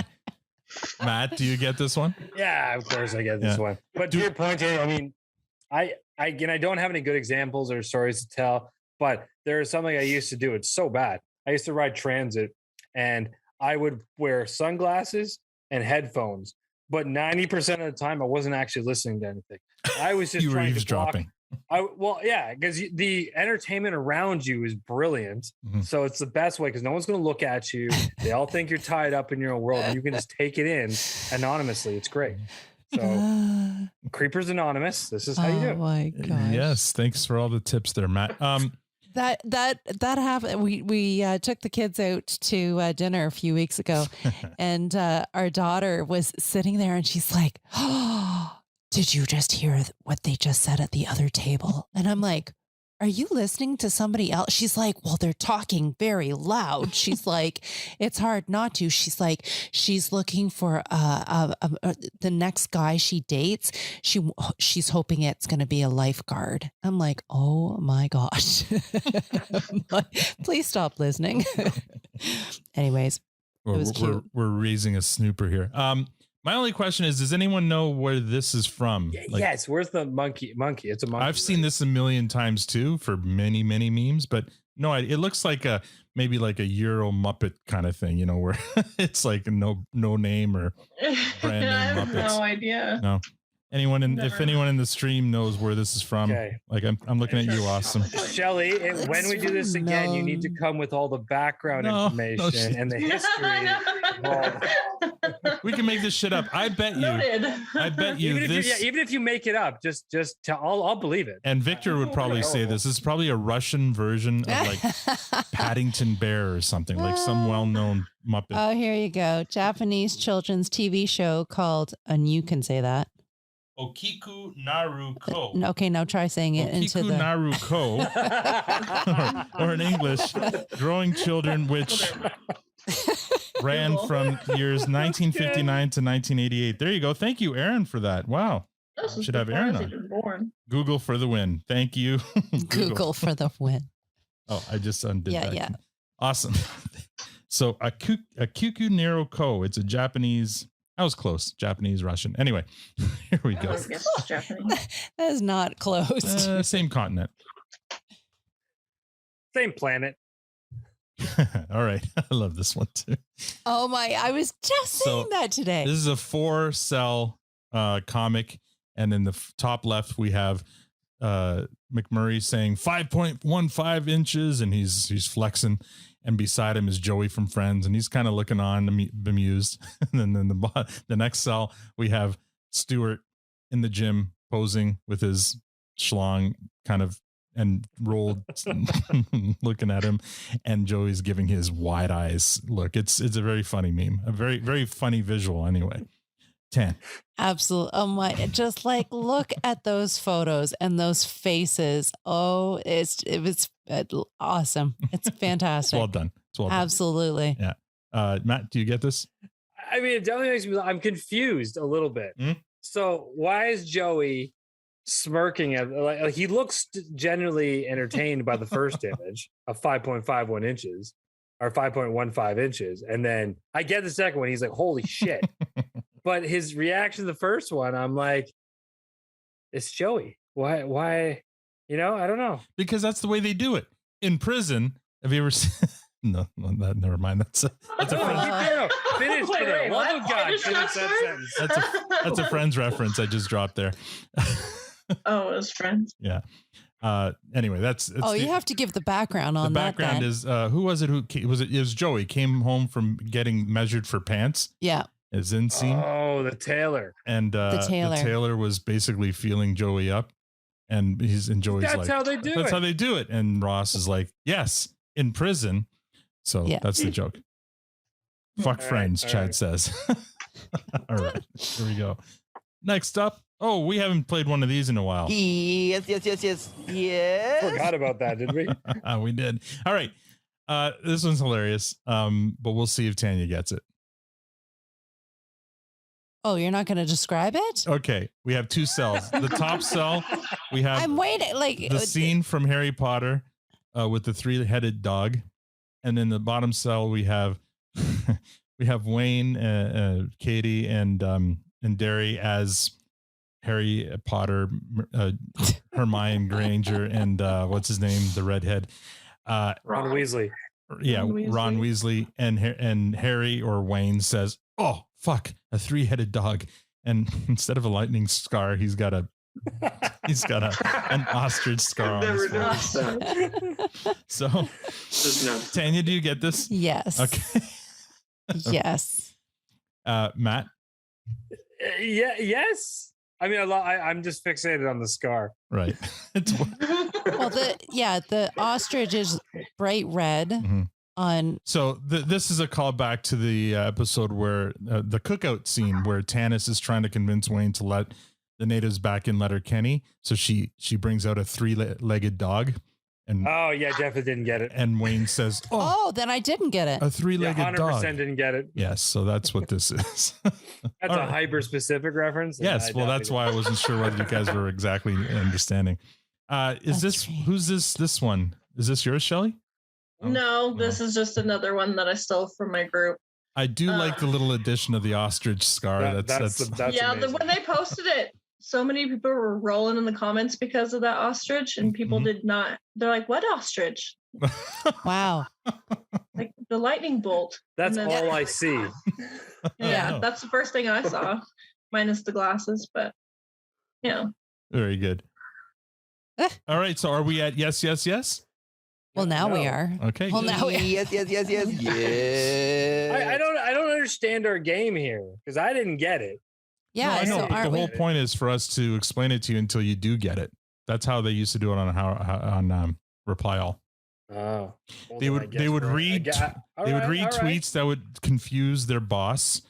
Matt, do you get this one? Yeah, of course I get this one. But to your point, I mean, I don't have any good examples or stories to tell, but there is something I used to do. It's so bad. I used to ride transit and I would wear sunglasses and headphones, but 90% of the time I wasn't actually listening to anything. I was just you were trying eavesdropping. Because the entertainment around you is brilliant. So it's the best way because no one's going to look at you. They all think you're tied up in your own world and you can just take it in anonymously. It's great. So Creepers Anonymous, this is how you do it. Oh my gosh. Yes. Thanks for all the tips there, Matt. That happened. We took the kids out to dinner a few weeks ago and our daughter was sitting there and she's like, oh, did you just hear what they just said at the other table? And I'm like, are you listening to somebody else? She's like, well, they're talking very loud. She's like, it's hard not to. She's like, she's looking for the next guy she dates. She's hoping it's going to be a lifeguard. I'm like, oh my gosh. Please stop listening. Anyways, it was cute. We're raising a snooper here. My only question is, does anyone know where this is from? Yes, where's the monkey? It's a monkey. I've seen this a million times too for many, many memes, but no, it looks like maybe like a Euro Muppet kind of thing, where it's like no name or brand name I have Muppets. no idea. No. If anyone in the stream knows where this is from, like I'm looking at you, Awesome. Shelly, when we do this again, you need to come with all the background information and the history. We can make this shit up. I bet you even if you make it up, just tell. I'll believe it. And Victor would probably say this is probably a Russian version of like Paddington Bear or something, like some well-known Muppet. Oh, here you go. Japanese children's TV show called, and you can say that, Okiku Naru Ko. Okay, now try saying it into the Naru Ko, or in English, growing children, which ran from years 1959 to 1988. There you go. Thank you, Aaron, for that. Wow. Should have Aaron on. Google for the win. Thank you. Google for the win. Oh, I just undid that. Yeah. Awesome. So Okiku Naru Ko. It's a Japanese. I was close. Japanese, Russian. Anyway, here we go. That is not close. Same continent. Same planet. All right. I love this one too. Oh my, I was just saying that today. This is a 4-cell comic. And in the top left, we have McMurray saying 5.15 inches, and he's flexing. And beside him is Joey from Friends, and he's kind of looking on, bemused. And then the next cell, we have Stuart in the gym posing with his schlong kind of and rolled, looking at him, and Joey's giving his wide eyes look. It's a very funny meme, a very, very funny visual. Anyway, 10. Absolutely. Oh my! Just like look at those photos and those faces. Oh, it was awesome. It's fantastic. Well done. It's well done. Absolutely. Yeah. Matt, do you get this? I mean, it definitely makes me. I'm confused a little bit. So why is Joey smirking at? Like he looks genuinely entertained by the first image of 5.51 inches or 5.15 inches, and then I get the second one. He's like, "Holy shit!" But his reaction to the first one, I'm like, it's Joey. Why? I don't know. Because that's the way they do it in prison. Have you ever seen? No, never mind. That's a friend. Finish for the love of God. Finish that sentence. That's a Friends reference I just dropped there. Oh, it was Friends. Yeah. Anyway, that's you have to give the background on that. The background is who was it? It was Joey came home from getting measured for pants. Yeah. Is in scene. Oh, the tailor. And the tailor was basically feeling Joey up, and Joey's that's like, how they do it. That's how they do it. And Ross is like, yes, in prison. So that's the joke. Fuck Friends, Chad says. All right, here we go. Next up. Oh, we haven't played one of these in a while. Yes. Forgot about that, did we? We did. All right. This one's hilarious. But we'll see if Tanya gets it. Oh, you're not going to describe it? Okay. We have 2 cells. The top cell, we have I'm waiting. Like the scene from Harry Potter with the 3-headed dog. And then the bottom cell, we have Wayne, Katie, and Derry as Harry Potter, Hermione Granger, and what's his name? The redhead. Ron Weasley. Yeah, Ron Weasley. And Harry or Wayne says, "Oh, fuck, a 3-headed dog." And instead of a lightning scar, he's got an ostrich scar on his face. So, Tanya, do you get this? Yes. Okay. Yes. Matt? Yes. I mean, I'm just fixated on the scar. Right. Well, the ostrich is bright red. Mm-hmm. So this is a callback to the episode where the cookout scene where Tanis is trying to convince Wayne to let the natives back in Letterkenny. So she brings out a 3-legged dog. And oh yeah, definitely didn't get it. And Wayne says, "Oh, then I didn't get it. A 3-legged dog. 100% didn't get it. Yes, so that's what this is. That's a hyper specific reference. Yes, well, that's why I wasn't sure whether you guys were exactly understanding. Who's this one? Is this yours, Shelly? No, this is just another one that I stole from my group. I do like the little addition of the ostrich scar. That's yeah. When they posted it, so many people were rolling in the comments because of that ostrich, and people did not. They're like, "What ostrich?" Wow. Like the lightning bolt. That's all I see. Yeah, that's the first thing I saw, minus the glasses. But yeah. Very good. All right, so are we at yes? Well, now we are. Okay. Well, now we are. Yes. I don't understand our game here because I didn't get it. Yeah, no, I know. so But the whole point is for us to explain it to you until you do get it. That's how they used to do it on Reply All. Oh, they would read tweets that would confuse their boss.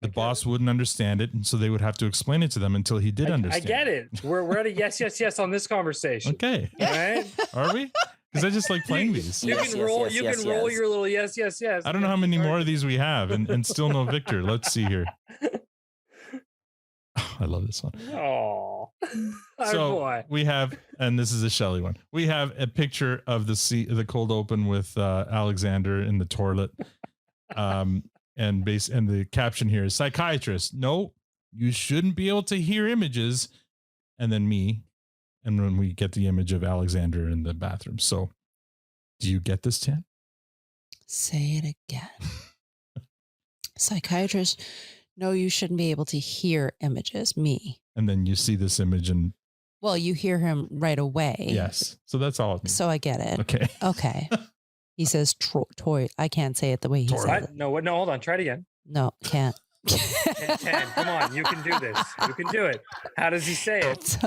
The boss wouldn't understand it, and so they would have to explain it to them until he did understand. I get it. We're at a yes on this conversation. Okay, all right? Are we? Because I just like playing these. You can roll your little yes. I don't know how many more of these we have, and still no victor. Let's see here. I love this one. Oh, so boy. We have, and this is a Shelly one. We have a picture of the cold open with Alexander in the toilet. And the caption here is psychiatrist. No, you shouldn't be able to hear images. And then me, and when we get the image of Alexander in the bathroom. So, do you get this, Tan? Say it again. Psychiatrist. No, you shouldn't be able to hear images. Me. And then you see this image and. Well, you hear him right away. Yes. So that's all it means. So I get it. Okay. Okay. He says toy. I can't say it the way he said it. No, hold on. Try it again. No, can't. Tan, come on. You can do this. You can do it. How does he say it?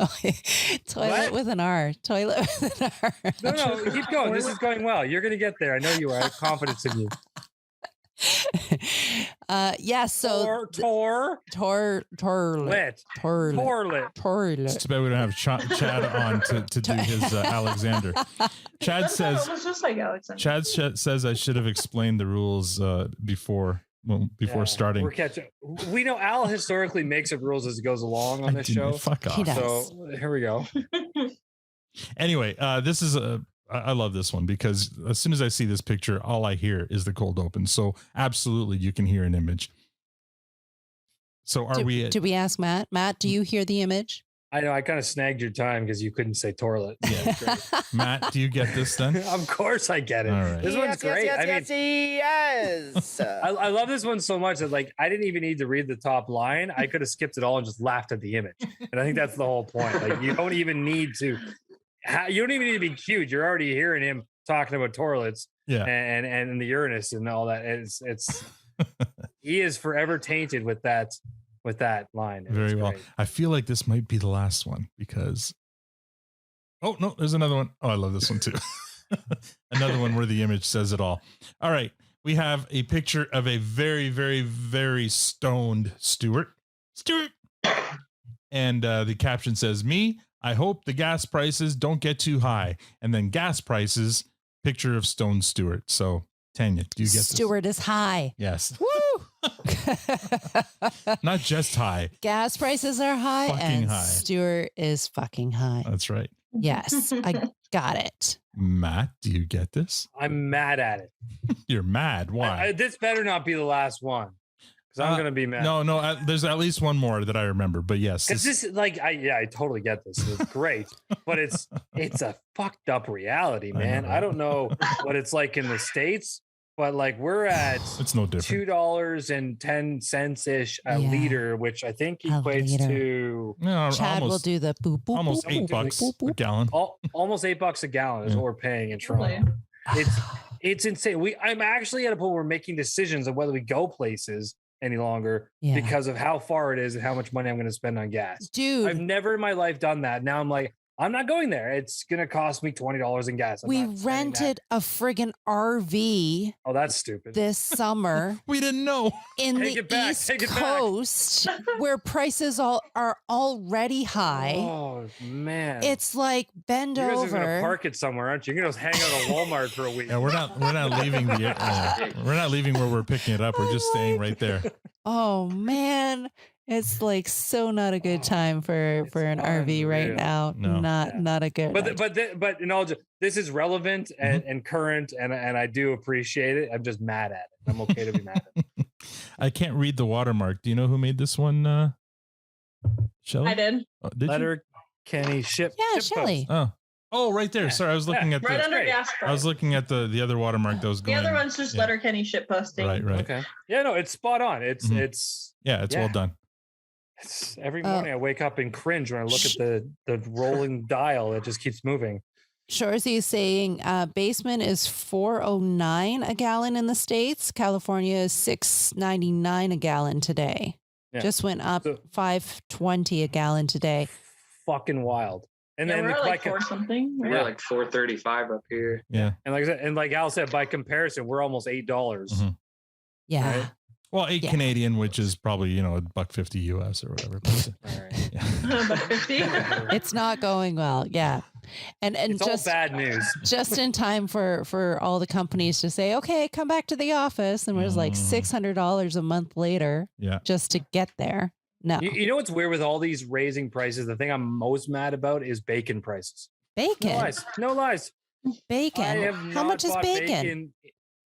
Toilet with an R. Toilet with an R. No, keep going. This is going well. You're going to get there. I know you are. I have confidence in you. Yeah, so toilet. It's too bad we don't have Chad on to do his Alexander. Chad says it's just like Alexander. Chad says I should have explained the rules before starting. We're catching. We know Al historically makes up rules as he goes along on this show. Fuck off. He does. So here we go. Anyway, this is I love this one because as soon as I see this picture, all I hear is the cold open. So absolutely, you can hear an image. So did we ask Matt? Matt, do you hear the image? I know I kind of snagged your time because you couldn't say toilet. Yeah. Matt, do you get this then? Of course I get it. All right. This one's great. Yes. I love this one so much that I didn't even need to read the top line. I could have skipped it all and just laughed at the image. And I think that's the whole point. Like you don't even need to be cute. You're already hearing him talking about toilets, and the Uranus and all that. It's he is forever tainted with that line. Very well. I feel like this might be the last one because. Oh no, there's another one. Oh, I love this one too. Another one where the image says it all. All right, we have a picture of a very, very, very stoned Stuart, and the caption says, "Me. I hope the gas prices don't get too high." And then gas prices, picture of Stone Stewart. So, Tanya, do you get this? Stewart is high. Yes. Woo! Not just high. Gas prices are high fucking and high. Stewart is fucking high. That's right. Yes, I got it. Matt, do you get this? I'm mad at it. You're mad. Why? This better not be the last one. Because I'm going to be mad. No, there's at least one more that I remember, but yes. Because this is I totally get this. It's great, but it's a fucked up reality, man. I don't know what it's like in the States, but we're at it's no different. $2.10 ish a liter, which I think equates to Chad will do the boop, boop, almost boop, $8 a gallon. Almost $8 a gallon is what we're paying in Toronto. It's insane. I'm actually at a point where we're making decisions of whether we go places any longer because of how far it is and how much money I'm going to spend on gas. Dude, I've never in my life done that. Now I'm like, I'm not going there. It's going to cost me $20 in gas. We rented a friggin' RV. Oh, that's stupid. This summer. We didn't know. In the East Coast, where prices are already high. Oh, man. It's like bend you guys over. are going to park it somewhere, aren't you? You're going to hang out at Walmart for a week. Yeah, we're not leaving we're not leaving where we're picking it up. We're just staying right there. Oh man, it's like so not a good time for an RV right now. No. Not a good. But you know, this is relevant and current, and I do appreciate it. I'm just mad at it. I'm okay to be mad at it. I can't read the watermark. Do you know who made this one? Shelli? I did. Oh, did you? Letterkenny ship. Yeah, ship Shelli. post. Oh, right there. Sorry, I was looking at Right under gas I was looking at the other watermark that was The going. other one's just Letterkenny shit posting. Right. Okay. Yeah, no, it's spot on. It's well done. It's every morning I wake up and cringe when I look at the rolling dial that just keeps moving. Shorzy is saying basement is $4.09 a gallon in the States. California is $6.99 a gallon today. Yeah. Just went up $5.20 a gallon today. Fucking wild. And Yeah, then we're like $4 something. We're like $4.35 up here. Yeah. And like Al said, by comparison, we're almost $8. Yeah. Right? Well, $8 Canadian, which is probably $1.50 US or whatever. It's not going well. Yeah. And it's just all bad news. Just in time for all the companies to say, okay, come back to the office. And it was like $600 a month later. Yeah. Just to get there. No. You know what's weird with all these raising prices? The thing I'm most mad about is bacon prices. Bacon? No lies. Bacon? I have How not much is bought bacon?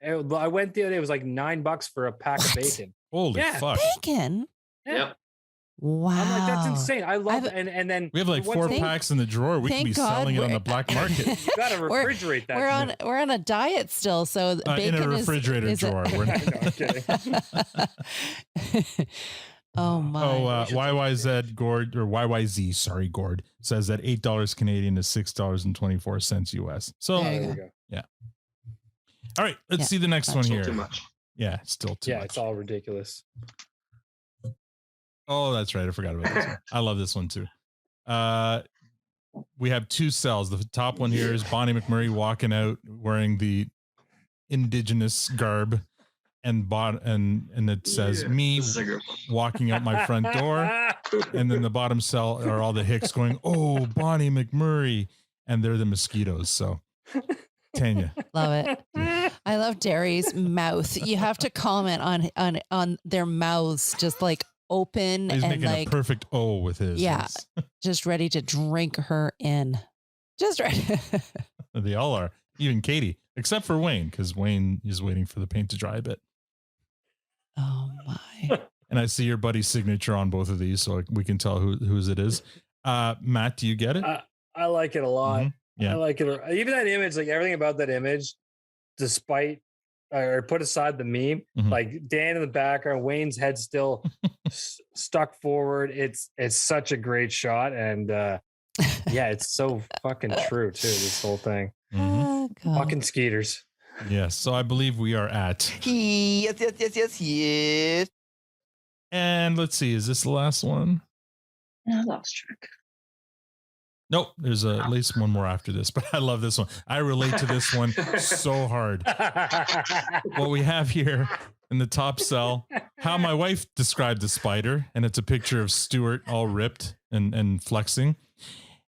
I went the other day. It was like $9 for a pack of bacon. Holy fuck! Bacon? Yeah. Wow. I'm like, that's insane. I love it. And then we have like 4 packs in the drawer. We can be selling it on the black market. You gotta refrigerate that. We're on a diet still, so bacon in a refrigerator drawer. We're not kidding. Oh my! YYZ Gord or YYZ, sorry, Gord says that $8 Canadian is $6.24 US. So there we go. Yeah. All right, let's see the next one here. Too much. Yeah, still too much. Yeah, it's all ridiculous. Oh, that's right. I forgot about this one. I love this one too. We have 2 cells. The top one here is Bonnie McMurray walking out wearing the indigenous garb. And it says me walking out my front door, and then the bottom cell are all the hicks going, "Oh, Bonnie McMurray," and they're the mosquitoes. So, Tanya, love it. I love Derry's mouth. You have to comment on their mouths, just like open. He's and making like a perfect O with his. Yeah, just ready to drink her in. Just ready. They all are, even Katie, except for Wayne, because Wayne is waiting for the paint to dry a bit. Oh my! And I see your buddy's signature on both of these, so we can tell whose it is. Matt, do you get it? I like it a lot. Mm-hmm. Yeah, I like it. Even that image, like everything about that image, despite or put aside the meme, like Dan in the background, Wayne's head still stuck forward. It's such a great shot, and yeah, it's so fucking true too. This whole thing, fucking skeeters. Yes, so I believe we are at. Yes. And let's see, is this the last one? I lost track. Nope, there's at least one more after this, but I love this one. I relate to this one so hard. What we have here in the top cell, how my wife described the spider, and it's a picture of Stuart all ripped and flexing.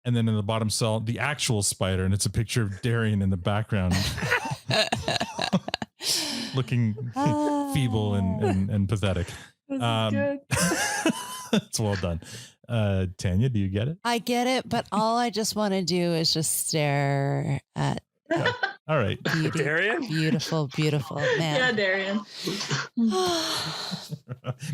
And then in the bottom cell, the actual spider, and it's a picture of Darian in the background. Looking feeble and pathetic. It's well done. Tanya, do you get it? I get it, but all I just want to do is just stare at. Yeah. All right. Darian? Beautiful, beautiful man. Yeah, Darian.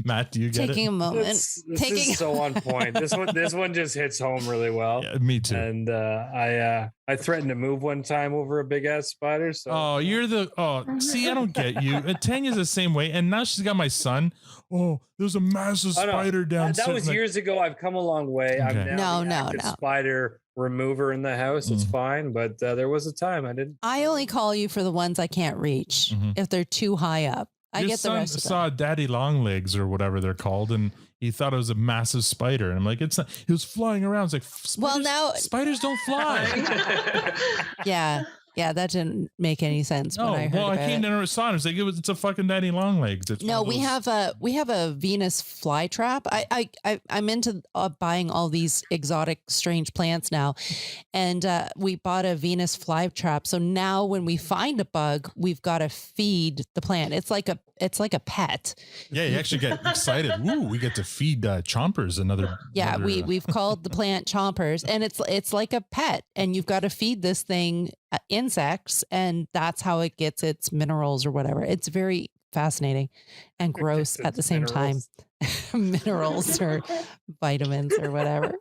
Matt, do you get Taking it? a moment. This is so on point. This one just hits home really well. Yeah, me too. And I threatened to move one time over a big ass spider. So See, I don't get you. Tanya's the same way, and now she's got my son. Oh, there's a massive spider down. That was years ago. I've come a long way. Okay. I'm now the active spider remover in the house. It's fine, but there was a time I didn't. I only call you for the ones I can't reach if they're too high up. I get the rest of saw daddy long legs or whatever they're called, and he thought it was a massive spider. And I'm like, it's not. He was flying around. It's like, spiders don't fly. Yeah, that didn't make any sense. No, when I heard I about came it. to a saw. It's like it's a fucking daddy long legs. It's No, we have a Venus flytrap. I'm into buying all these exotic, strange plants now, and we bought a Venus flytrap. So now when we find a bug, we've got to feed the plant. It's like a pet. Yeah, you actually get excited. Ooh, we get to feed chompers another. Yeah, we've called the plant chompers, and it's like a pet, and you've got to feed this thing insects, and that's how it gets its minerals or whatever. It's very fascinating and gross at the same time. Minerals or vitamins or whatever.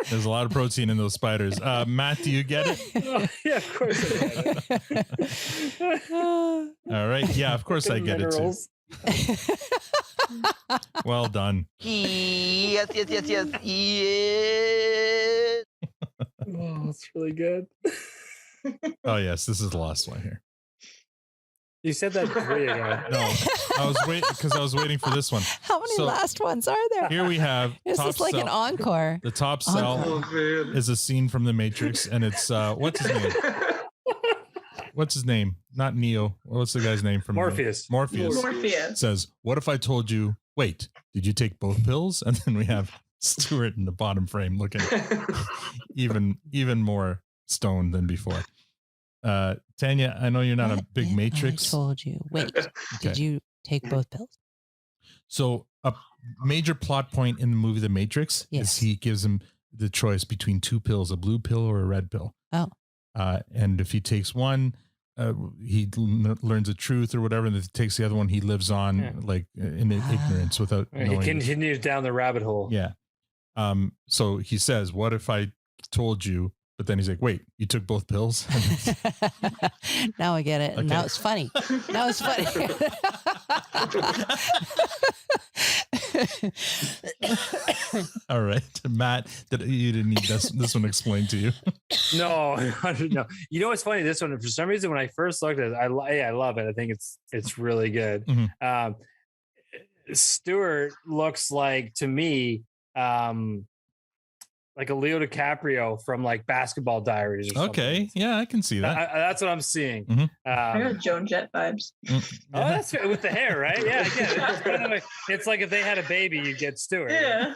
There's a lot of protein in those spiders. Matt, do you get it? Oh, yeah, of course I get it. All right. Yeah, of course I get it too. Well done. Yes. Oh, it's really good. Oh, yes. This is the last one here. You said that 3 ago. No, I was waiting for this one. How many last ones are there? Here we have. This is like an encore. The top cell is a scene from The Matrix, and it's what's his name? What's his name? Not Neo. What's the guy's name from Morpheus? Morpheus says, "What if I told you? Wait, did you take both pills?" And then we have Stewart in the bottom frame looking even more stoned than before. Tanya, I know you're not a big Matrix. I told you. Wait, did you take both pills? So a major plot point in the movie The Matrix is he gives him the choice between 2 pills, a blue pill or a red pill. Oh. And if he takes one, he learns the truth or whatever, and if he takes the other one, he lives on like in ignorance without knowing. He continues down the rabbit hole. Yeah. So he says, "What if I told you?" But then he's like, "Wait, you took both pills?" Now I get it. Okay. And now it's funny. Now it's funny. All right, Matt, you didn't need this one explained to you. No. You know what's funny? This one, for some reason, when I first looked at it, I love it. I think it's really good. Mm-hmm. Stewart looks like, to me, like a Leo DiCaprio from like Basketball Diaries or something. Okay, yeah, I can see that. That's what I'm seeing. Mm-hmm. I got Joan Jett vibes. Oh, that's with the hair, right? Yeah, again, it's like if they had a baby, you'd get Stewart. Yeah.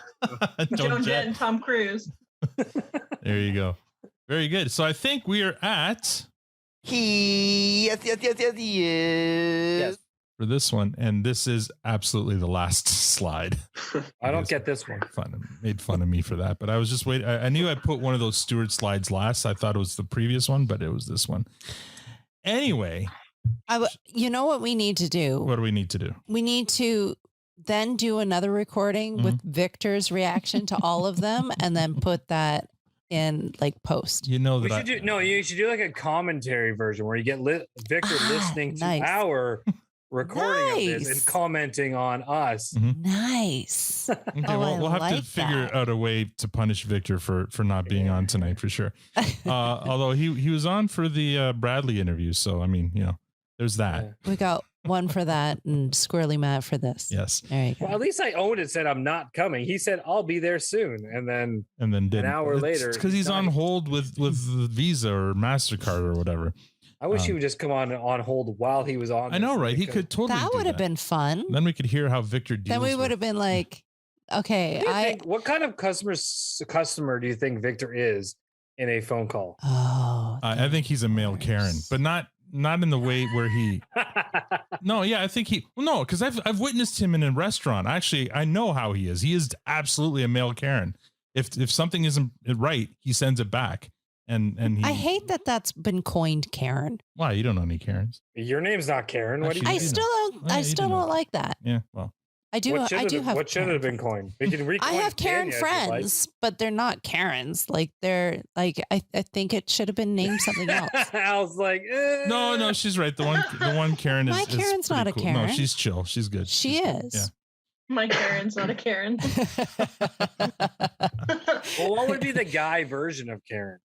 Joan Jett and Tom Cruise. There you go. Very good. So I think we are at Yes. for this one, and this is absolutely the last slide. I don't get this one. Made fun of me for that, but I was just waiting. I knew I put one of those Stewart slides last. I thought it was the previous one, but it was this one. Anyway, you know what we need to do? What do we need to do? We need to then do another recording with Victor's reaction to all of them, and then put that in like post. You know that you should do like a commentary version where you get Victor listening to our recording of this and commenting on us. Nice. Okay, we'll have to figure out a way to punish Victor for not being on tonight for sure. Although he was on for the Bradley interview, so I mean, there's that. We got one for that and Squirrely Matt for this. Yes. There you go. Well, at least I owned it. Said I'm not coming. He said I'll be there soon, and then didn't. An hour later, it's because he's on hold with Visa or MasterCard or whatever. I wish he would just come on hold while he was on. I know, right? He could totally. That would have been fun. Then we could hear how Victor deals. Then we would have been like, okay, what kind of customer do you think Victor is in a phone call? Oh, I think he's a male Karen, but not in the way where he. No, yeah, I think because I've witnessed him in a restaurant. Actually, I know how he is. He is absolutely a male Karen. If something isn't right, he sends it back. And I hate that that's been coined Karen. Why? You don't know any Karens. Your name's not Karen. What do you? I still don't like that. Yeah, well, I do. I do have. What should have been coined? We can I have Karen friends, but they're not Karens. Like they're like I think it should have been named something else. I was like, no, she's right. The one Karen is. My Karen's not a cool. Karen. No, she's chill. She's good. She is. Yeah. My Karen's not a Karen. Well, what would be the guy version of Karen?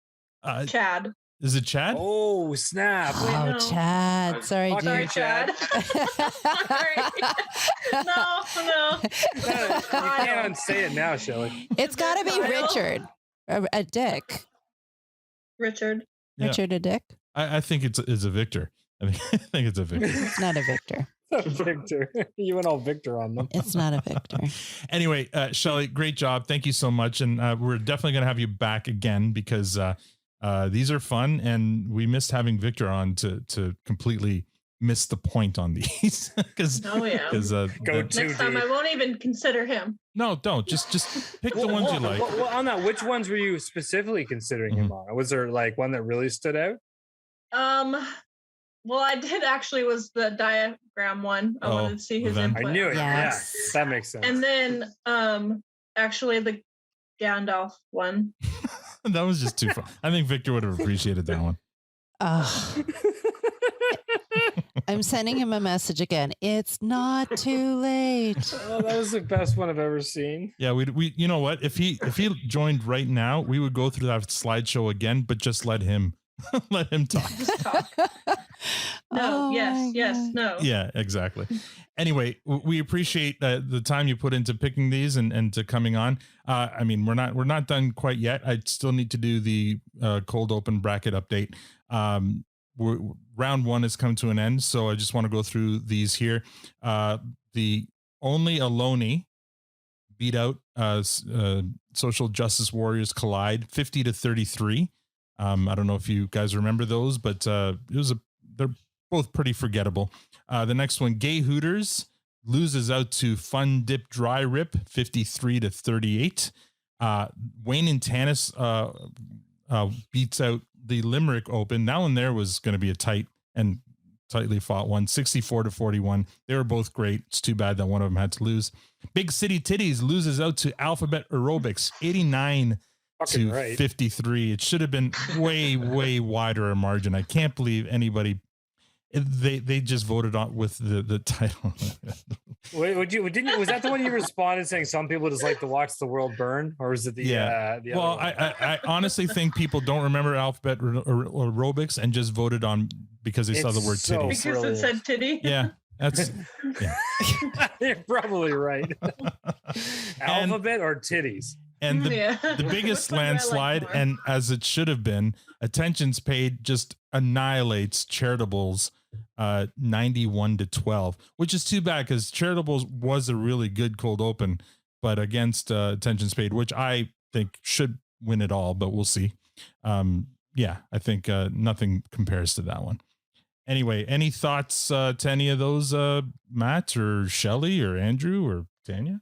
Chad. Is it Chad? Oh, snap. Oh, Chad. Sorry, dude. Sorry, Chad. Sorry. No. You can't unsay it now, Shelly. It's got to be Richard. A dick. Richard. Yeah. Richard a dick? I think it's a Victor. I think it's a Victor. It's not a Victor. Victor. You went all Victor on them. It's not a Victor. Anyway, Shelly, great job. Thank you so much. And we're definitely going to have you back again because these are fun. And we missed having Victor on to completely miss the point on these. Because next time I won't even consider him. No, don't. Just pick the ones you like. Well, on that, which ones were you specifically considering him on? Was there like one that really stood out? Well, I did actually was the diagram one. I wanted to see his input. I knew it. Yes. Yeah, that makes sense. And then actually the Gandalf one. That was just too fun. I think Victor would have appreciated that one. I'm sending him a message again. It's not too late. Oh, that was the best one I've ever seen. Yeah, we you know what? If he joined right now, we would go through that slideshow again, but just let him talk. No, yes, no. Yeah, exactly. Anyway, we appreciate the time you put into picking these and to coming on. I mean, we're not done quite yet. I still need to do the cold open bracket update. Round 1 has come to an end, so I just want to go through these here. The only Aloni beat out Social Justice Warriors Collide 50-33. I don't know if you guys remember those, but they're both pretty forgettable. The next one, Gay Hooters loses out to Fun Dip Dry Rip 53-38. Wayne and Tanis beats out the Limerick Open. That one there was going to be a tight and tightly fought one, 64-41. They were both great. It's too bad that one of them had to lose. Big City Titties loses out to Alphabet Aerobics 89-53. It should have been way wider a margin. I can't believe anybody. They just voted on with the title. Wait, was that the one you responded saying some people just like to watch the world burn, or is it the the well, other one? I honestly think people don't remember Alphabet Aerobics and just voted on because they saw the word titty. Because it said titty. Yeah, that's You're probably right. Alphabet or titties. And the biggest landslide, and as it should have been, Attention's Paid just annihilates Charitables 91-12, which is too bad because Charitables was a really good cold open, but against Attention's Paid, which I think should win it all, but we'll see. Yeah, I think nothing compares to that one. Anyway, any thoughts to any of those, Matt or Shelly or Andrew or Tanya?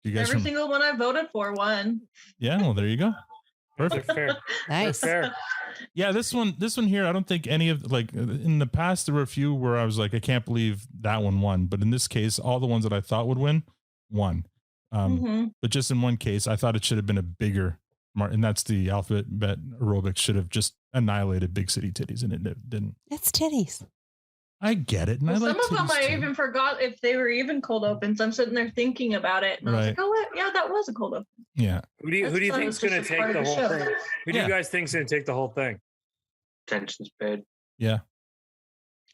You guys Every single one I voted for won. Yeah, well, there you go. Perfect. Fair. Nice. Fair. Yeah, this one here, I don't think any of, like, in the past there were a few where I was like, I can't believe that one won, but in this case, all the ones that I thought would win won. But just in one case, I thought it should have been a bigger and that's the Alphabet Aerobics should have just annihilated Big City Titties, and it didn't. It's titties. I get it. And Well, I like some of them I too. even forgot if they were even cold opens. I'm sitting there thinking about it, and I was Right. like, "Oh, yeah, that was a cold open." Yeah. Who do you That's fun. think's It's going to just a take part the of the whole show. thing? Who do you guys think's going to take the whole thing? Attention's paid. Yeah.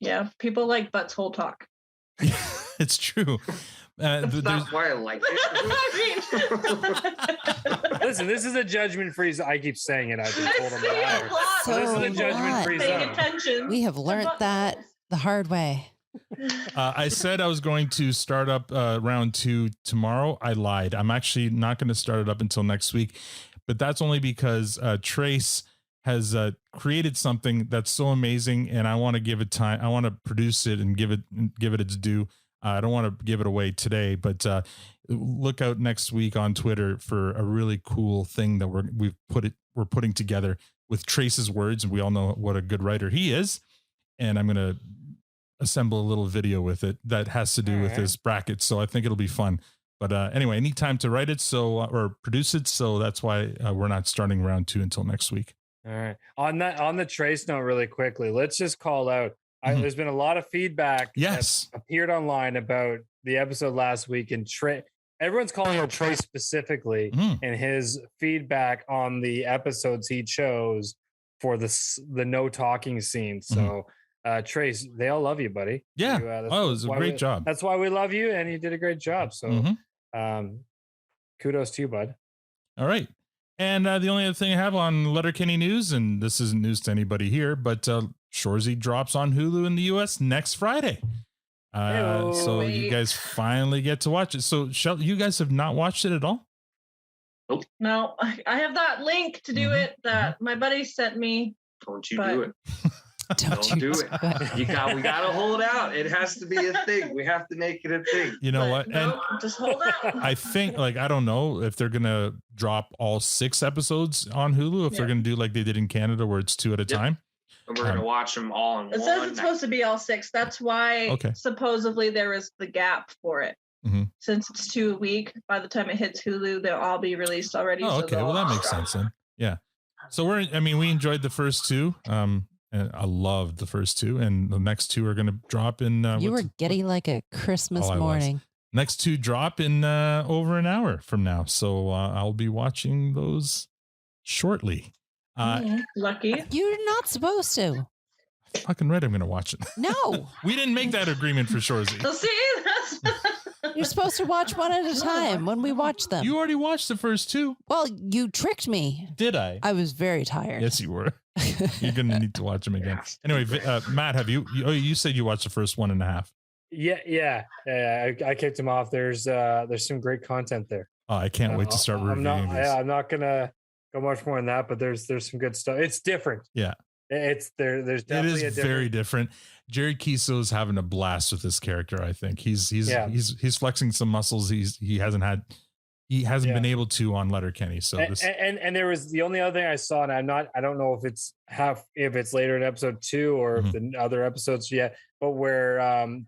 Yeah, people like butthole talk. It's true. That's not why I like it. Listen, this is a judgment-free zone. I keep saying it. I've been told on the wire. So This is a judgment-free Paying zone. attention. We have learned that the hard way. I said I was going to start up round 2 tomorrow. I lied. I'm actually not going to start it up until next week, but that's only because Trace has created something that's so amazing, and I want to give it time. I want to produce it and give it its due. I don't want to give it away today, but look out next week on Twitter for a really cool thing that we're putting together with Trace's words, and we all know what a good writer he is. And I'm going to assemble a little video with it that has to do with this bracket. So I think it'll be fun. But anyway, I need time to write it or produce it. So that's why we're not starting round 2 until next week. All right. On the Trace note, really quickly, let's just call out. There's been a lot of feedback. Yes. That appeared online about the episode last week, and everyone's calling out Trace specifically, and his feedback on the episodes he chose for the no talking scene. So Trace, they all love you, buddy. Yeah. You, it was a great job. That's why we love you, and you did a great job. So kudos to you, bud. All right. And the only other thing I have on Letterkenny news, and this isn't news to anybody here, but Shoresy drops on Hulu in the US next Friday. So you guys finally get to watch it. So you guys have not watched it at all? Nope. No, I have that link to do it that my buddy sent me. Don't you do it. Don't do it. We gotta hold out. It has to be a thing. We have to make it a thing. You know what? No, just hold out. I think, like, I don't know if they're gonna drop all 6 episodes on Hulu, if they're gonna do like they did in Canada, where it's 2 at a time. And we're gonna watch them all in It one. says it's supposed to be all 6. That's why supposedly there is the gap for it. Since it's 2 a week, by the time it hits Hulu, they'll all be released already. Oh, okay. Well, that makes sense then. Yeah. So we enjoyed the first 2. And I loved the first 2, and the next 2 are going to drop in. You were giddy like a Christmas morning. Next 2 drop in over an hour from now. So I'll be watching those shortly. Lucky. You're not supposed to. Fucking right, I'm going to watch it. No. We didn't make that agreement for Shoresy. So see, You're supposed to watch one at a time when we watch them. You already watched the first 2. Well, you tricked me. Did I? I was very tired. Yes, you were. You're going to need to watch them again. Anyway, Matt, have you said you watched the first 1.5. Yeah. I kicked him off. There's some great content there. Oh, I can't wait to start reviewing these. I'm not going to go much more than that, but there's some good stuff. It's different. Yeah. There's definitely very different. Jerry Kiso's having a blast with this character. I think he's flexing some muscles he hasn't been able to on Letterkenny. So and there was the only other thing I saw, and I don't know if it's later in episode 2 or if the other episodes yet, but where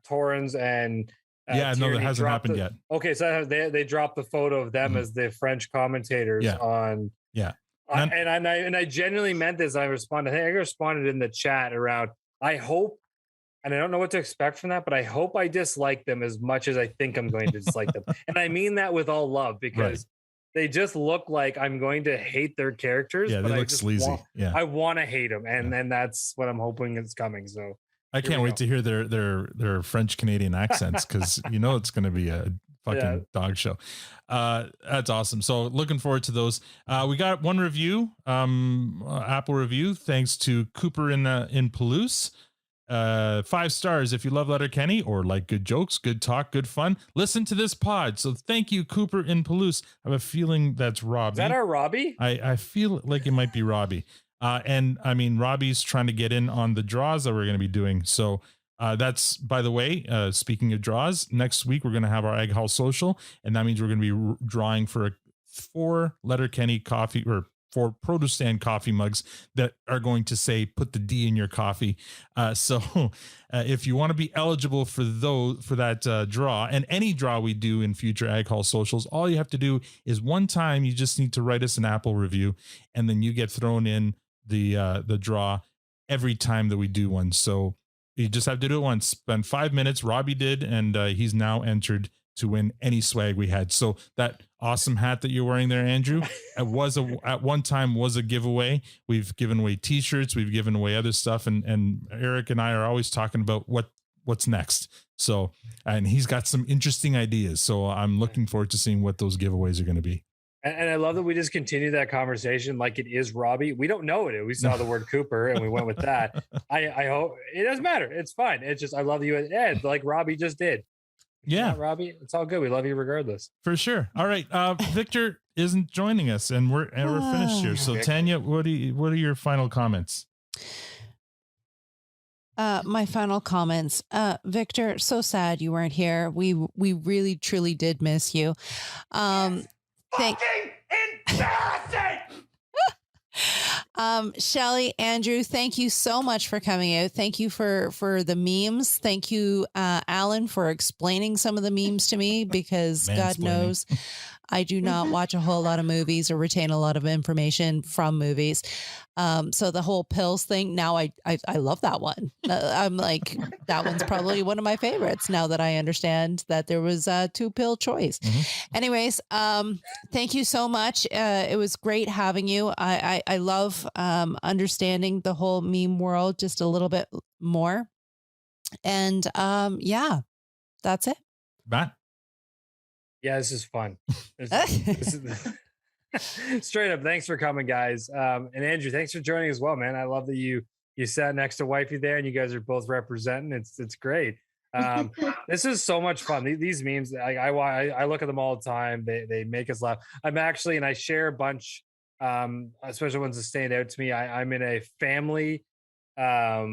Torrens and that hasn't happened yet. Okay, so they dropped the photo of them as the French commentators on. Yeah. And I genuinely meant this. I responded in the chat around. I hope, and I don't know what to expect from that, but I hope I dislike them as much as I think I'm going to dislike them. And I mean that with all love, because they just look like I'm going to hate their characters. Yeah, they look sleazy. I want to hate them, and then that's what I'm hoping is coming. So I can't wait to hear their French Canadian accents, because it's going to be a fucking dog show. That's awesome. So looking forward to those. We got one review, Apple review, thanks to Cooper in Palouse. 5 stars. If you love Letterkenny or like good jokes, good talk, good fun, listen to this pod. So thank you, Cooper in Palouse. I have a feeling that's Robbie. Is that our Robbie? I feel like it might be Robbie. And I mean, Robbie's trying to get in on the draws that we're going to be doing. So that's, by the way, speaking of draws, next week we're going to have our Egg Hall Social, and that means we're going to be drawing for 4 Letterkenny coffee, or 4 Produce Stand coffee mugs that are going to say "put the D in your coffee." So if you want to be eligible for that draw, and any draw we do in future Egg Hall Socials, all you have to do is one time. You just need to write us an Apple review, and then you get thrown in the draw every time that we do one. So you just have to do it once. Spend 5 minutes. Robbie did, and he's now entered to win any swag we had. So that awesome hat that you're wearing there, Andrew, at one time was a giveaway. We've given away T-shirts. We've given away other stuff, and Eric and I are always talking about what's next. So, and he's got some interesting ideas. So I'm looking forward to seeing what those giveaways are going to be. And I love that we just continue that conversation like it is Robbie. We don't know it. We saw the word Cooper and we went with that. I hope it doesn't matter. It's fine. It's just, I love you, Ed, like Robbie just did. Yeah, Robbie, it's all good. We love you regardless. For sure. All right. Victor isn't joining us, and we're finished here. So Tanya, what are your final comments? My final comments. Victor, so sad you weren't here. We really truly did miss you. Shelli, Andrew, thank you so much for coming out. Thank you for the memes. Thank you, Alan, for explaining some of the memes to me, because God knows I do not watch a whole lot of movies or retain a lot of information from movies. So the whole pills thing, now I love that one. I'm like, that one's probably one of my favorites now that I understand that there was a 2-pill choice. Anyways, thank you so much. It was great having you. I love understanding the whole meme world just a little bit more. And yeah, that's it. Matt? Yeah, this is fun. Straight up, thanks for coming, guys. And Andrew, thanks for joining as well, man. I love that you sat next to Wifey there and you guys are both representing. It's great. This is so much fun. These memes, I look at them all the time. They make us laugh. I'm actually, and I share a bunch, especially ones that stand out to me. I'm in a family, I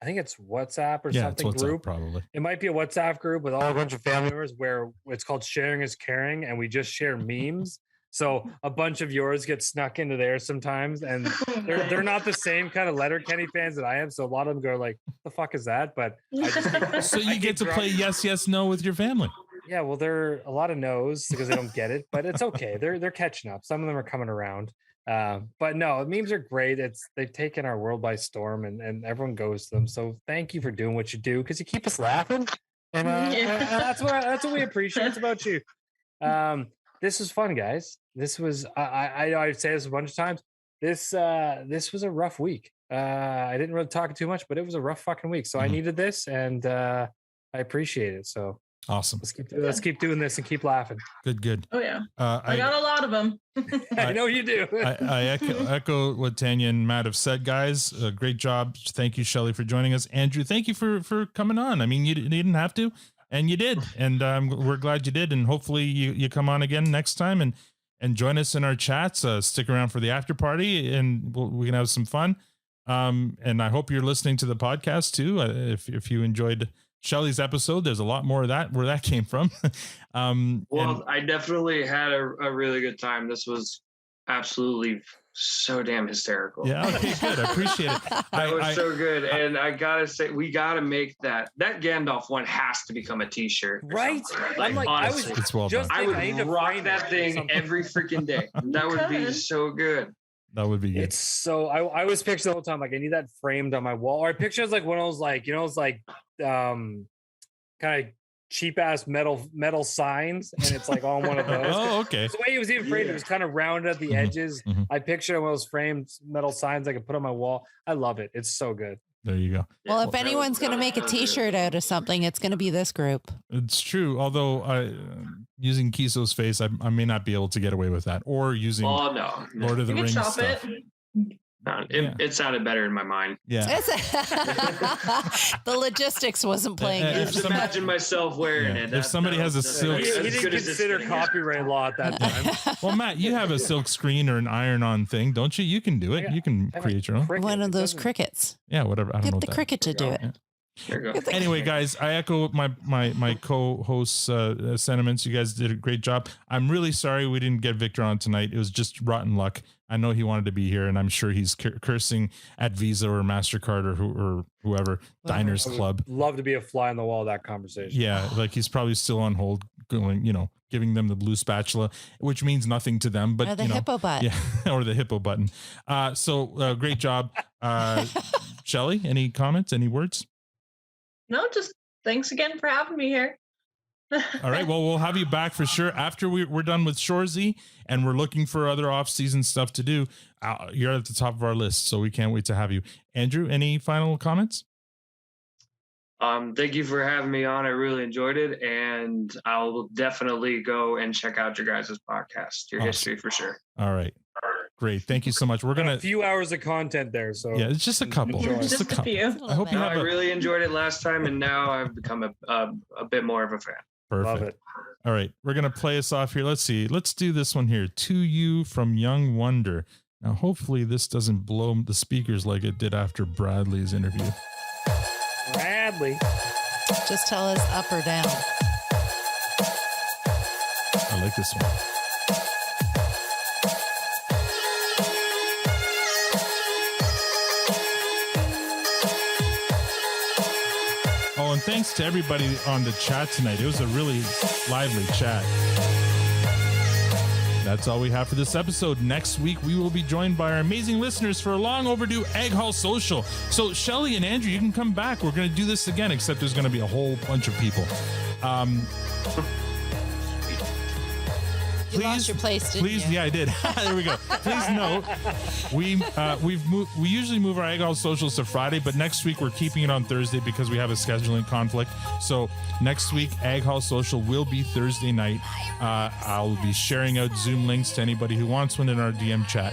think it's WhatsApp or something it's WhatsApp, group. probably. It might be a WhatsApp group with all a bunch of family members where it's called Sharing is Caring, and we just share memes. So a bunch of yours get snuck into there sometimes, and they're not the same kind of Letterkenny fans that I am. So a lot of them go like, "The fuck is that?" But I just So you get to play yes, yes, no with your family. Yeah, well, they're a lot of no's because they don't get it, but it's okay. They're catching up. Some of them are coming around. But no, memes are great. They've taken our world by storm, and everyone goes to them. So thank you for doing what you do because you keep us laughing, and that's what we appreciate. It's about you. This was fun, guys. This was I'd say this a bunch of times. This was a rough week. I didn't really talk too much, but it was a rough fucking week. So I needed this, and I appreciate it. So awesome. Let's keep doing this and keep laughing. Good. Oh yeah. I got a lot of them. I know you do. I echo what Tanya and Matt have said, guys. Great job. Thank you, Shelly, for joining us. Andrew, thank you for coming on. I mean, you didn't have to, and you did, and we're glad you did. And hopefully you come on again next time and join us in our chats. Stick around for the after party, and we can have some fun. And I hope you're listening to the podcast too. If you enjoyed Shelly's episode, there's a lot more of that where that came from. I definitely had a really good time. This was absolutely so damn hysterical. Yeah, okay, good. I appreciate it. That was so good. And I gotta say, we gotta make that Gandalf one has to become a t-shirt. Right? Like, honestly, it's well done. I would rock that thing every freaking day. That would be so good. That would be good. It's so I was picturing the whole time, like I need that framed on my wall. Or I picture it's like one of those, like, it's like kind of cheap ass metal signs, and it's like on one of those. Oh, okay. The way he was even framed, it was kind of rounded at the edges. I picture one of those framed metal signs I could put on my wall. I love it. It's so good. There you go. Well, if anyone's going to make a t-shirt out of something, it's going to be this group. It's true. Although using Kiso's face, I may not be able to get away with that. Or using Lord of the Rings stuff. It sounded better in my mind. Yeah. The logistics wasn't playing. Just imagine myself wearing it. If somebody has a silk, he didn't consider copyright law at that time. Well, Matt, you have a silk screen or an iron-on thing, don't you? You can do it. You can create your own. One of those crickets. Yeah, whatever. I don't know Get the cricket to do it. Yeah. Anyway, guys, I echo my co-hosts' sentiments. You guys did a great job. I'm really sorry we didn't get Victor on tonight. It was just rotten luck. I know he wanted to be here, and I'm sure he's cursing at Visa or MasterCard or whoever, Diners Club. Love to be a fly on the wall of that conversation. Yeah, like he's probably still on hold, going, giving them the blue spatula, which means nothing to them. But or the hippo butt. Yeah, or the hippo button. So great job, Shelly. Any comments? Any words? No, just thanks again for having me here. All right. Well, we'll have you back for sure after we're done with Shoresy, and we're looking for other off-season stuff to do. You're at the top of our list, so we can't wait to have you. Andrew, any final comments? Thank you for having me on. I really enjoyed it, and I'll definitely go and check out your guys' podcast, your history for sure. All right. Great. Thank you so much. We're going to a few hours of content there. So yeah, it's just a couple. Just a few. I hope you have I really enjoyed it last time, and now I've become a bit more of a fan. Perfect. Love it. All right. We're going to play us off here. Let's see. Let's do this one here. To You from Young Wonder. Now, hopefully this doesn't blow the speakers like it did after Bradley's interview. Bradley. Just tell us up or down. I like this one. Oh, and thanks to everybody on the chat tonight. It was a really lively chat. That's all we have for this episode. Next week, we will be joined by our amazing listeners for a long overdue Egg Hall Social. So, Shelli and Andrew, you can come back. We're going to do this again, except there's going to be a whole bunch of people. You lost your place, didn't you? Yeah, I did. There we go. Please note, we usually move our Egg Hall Socials to Friday, but next week we're keeping it on Thursday because we have a scheduling conflict. So next week, Egg Hall Social will be Thursday night. I'll be sharing out Zoom links to anybody who wants one in our DM chat.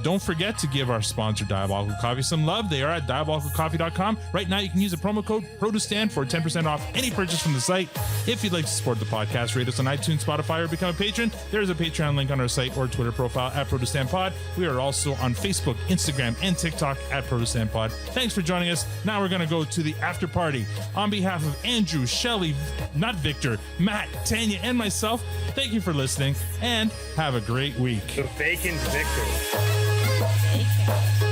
Don't forget to give our sponsor, Diabolical Coffee, some love. They are at diabolicalcoffee.com. Right now, you can use the promo code PRODUCESTAND for 10% off any purchase from the site. If you'd like to support the podcast, rate us on iTunes, Spotify, or become a patron. There's a Patreon link on our site or Twitter profile at ProduceStandPod. We are also on Facebook, Instagram, and TikTok at ProduceStandPod. Thanks for joining us. Now we're going to go to the after party. On behalf of Andrew, Shelli, not Victor, Matt, Tanya, and myself, thank you for listening and have a great week. The bacon's Victor. Bacon.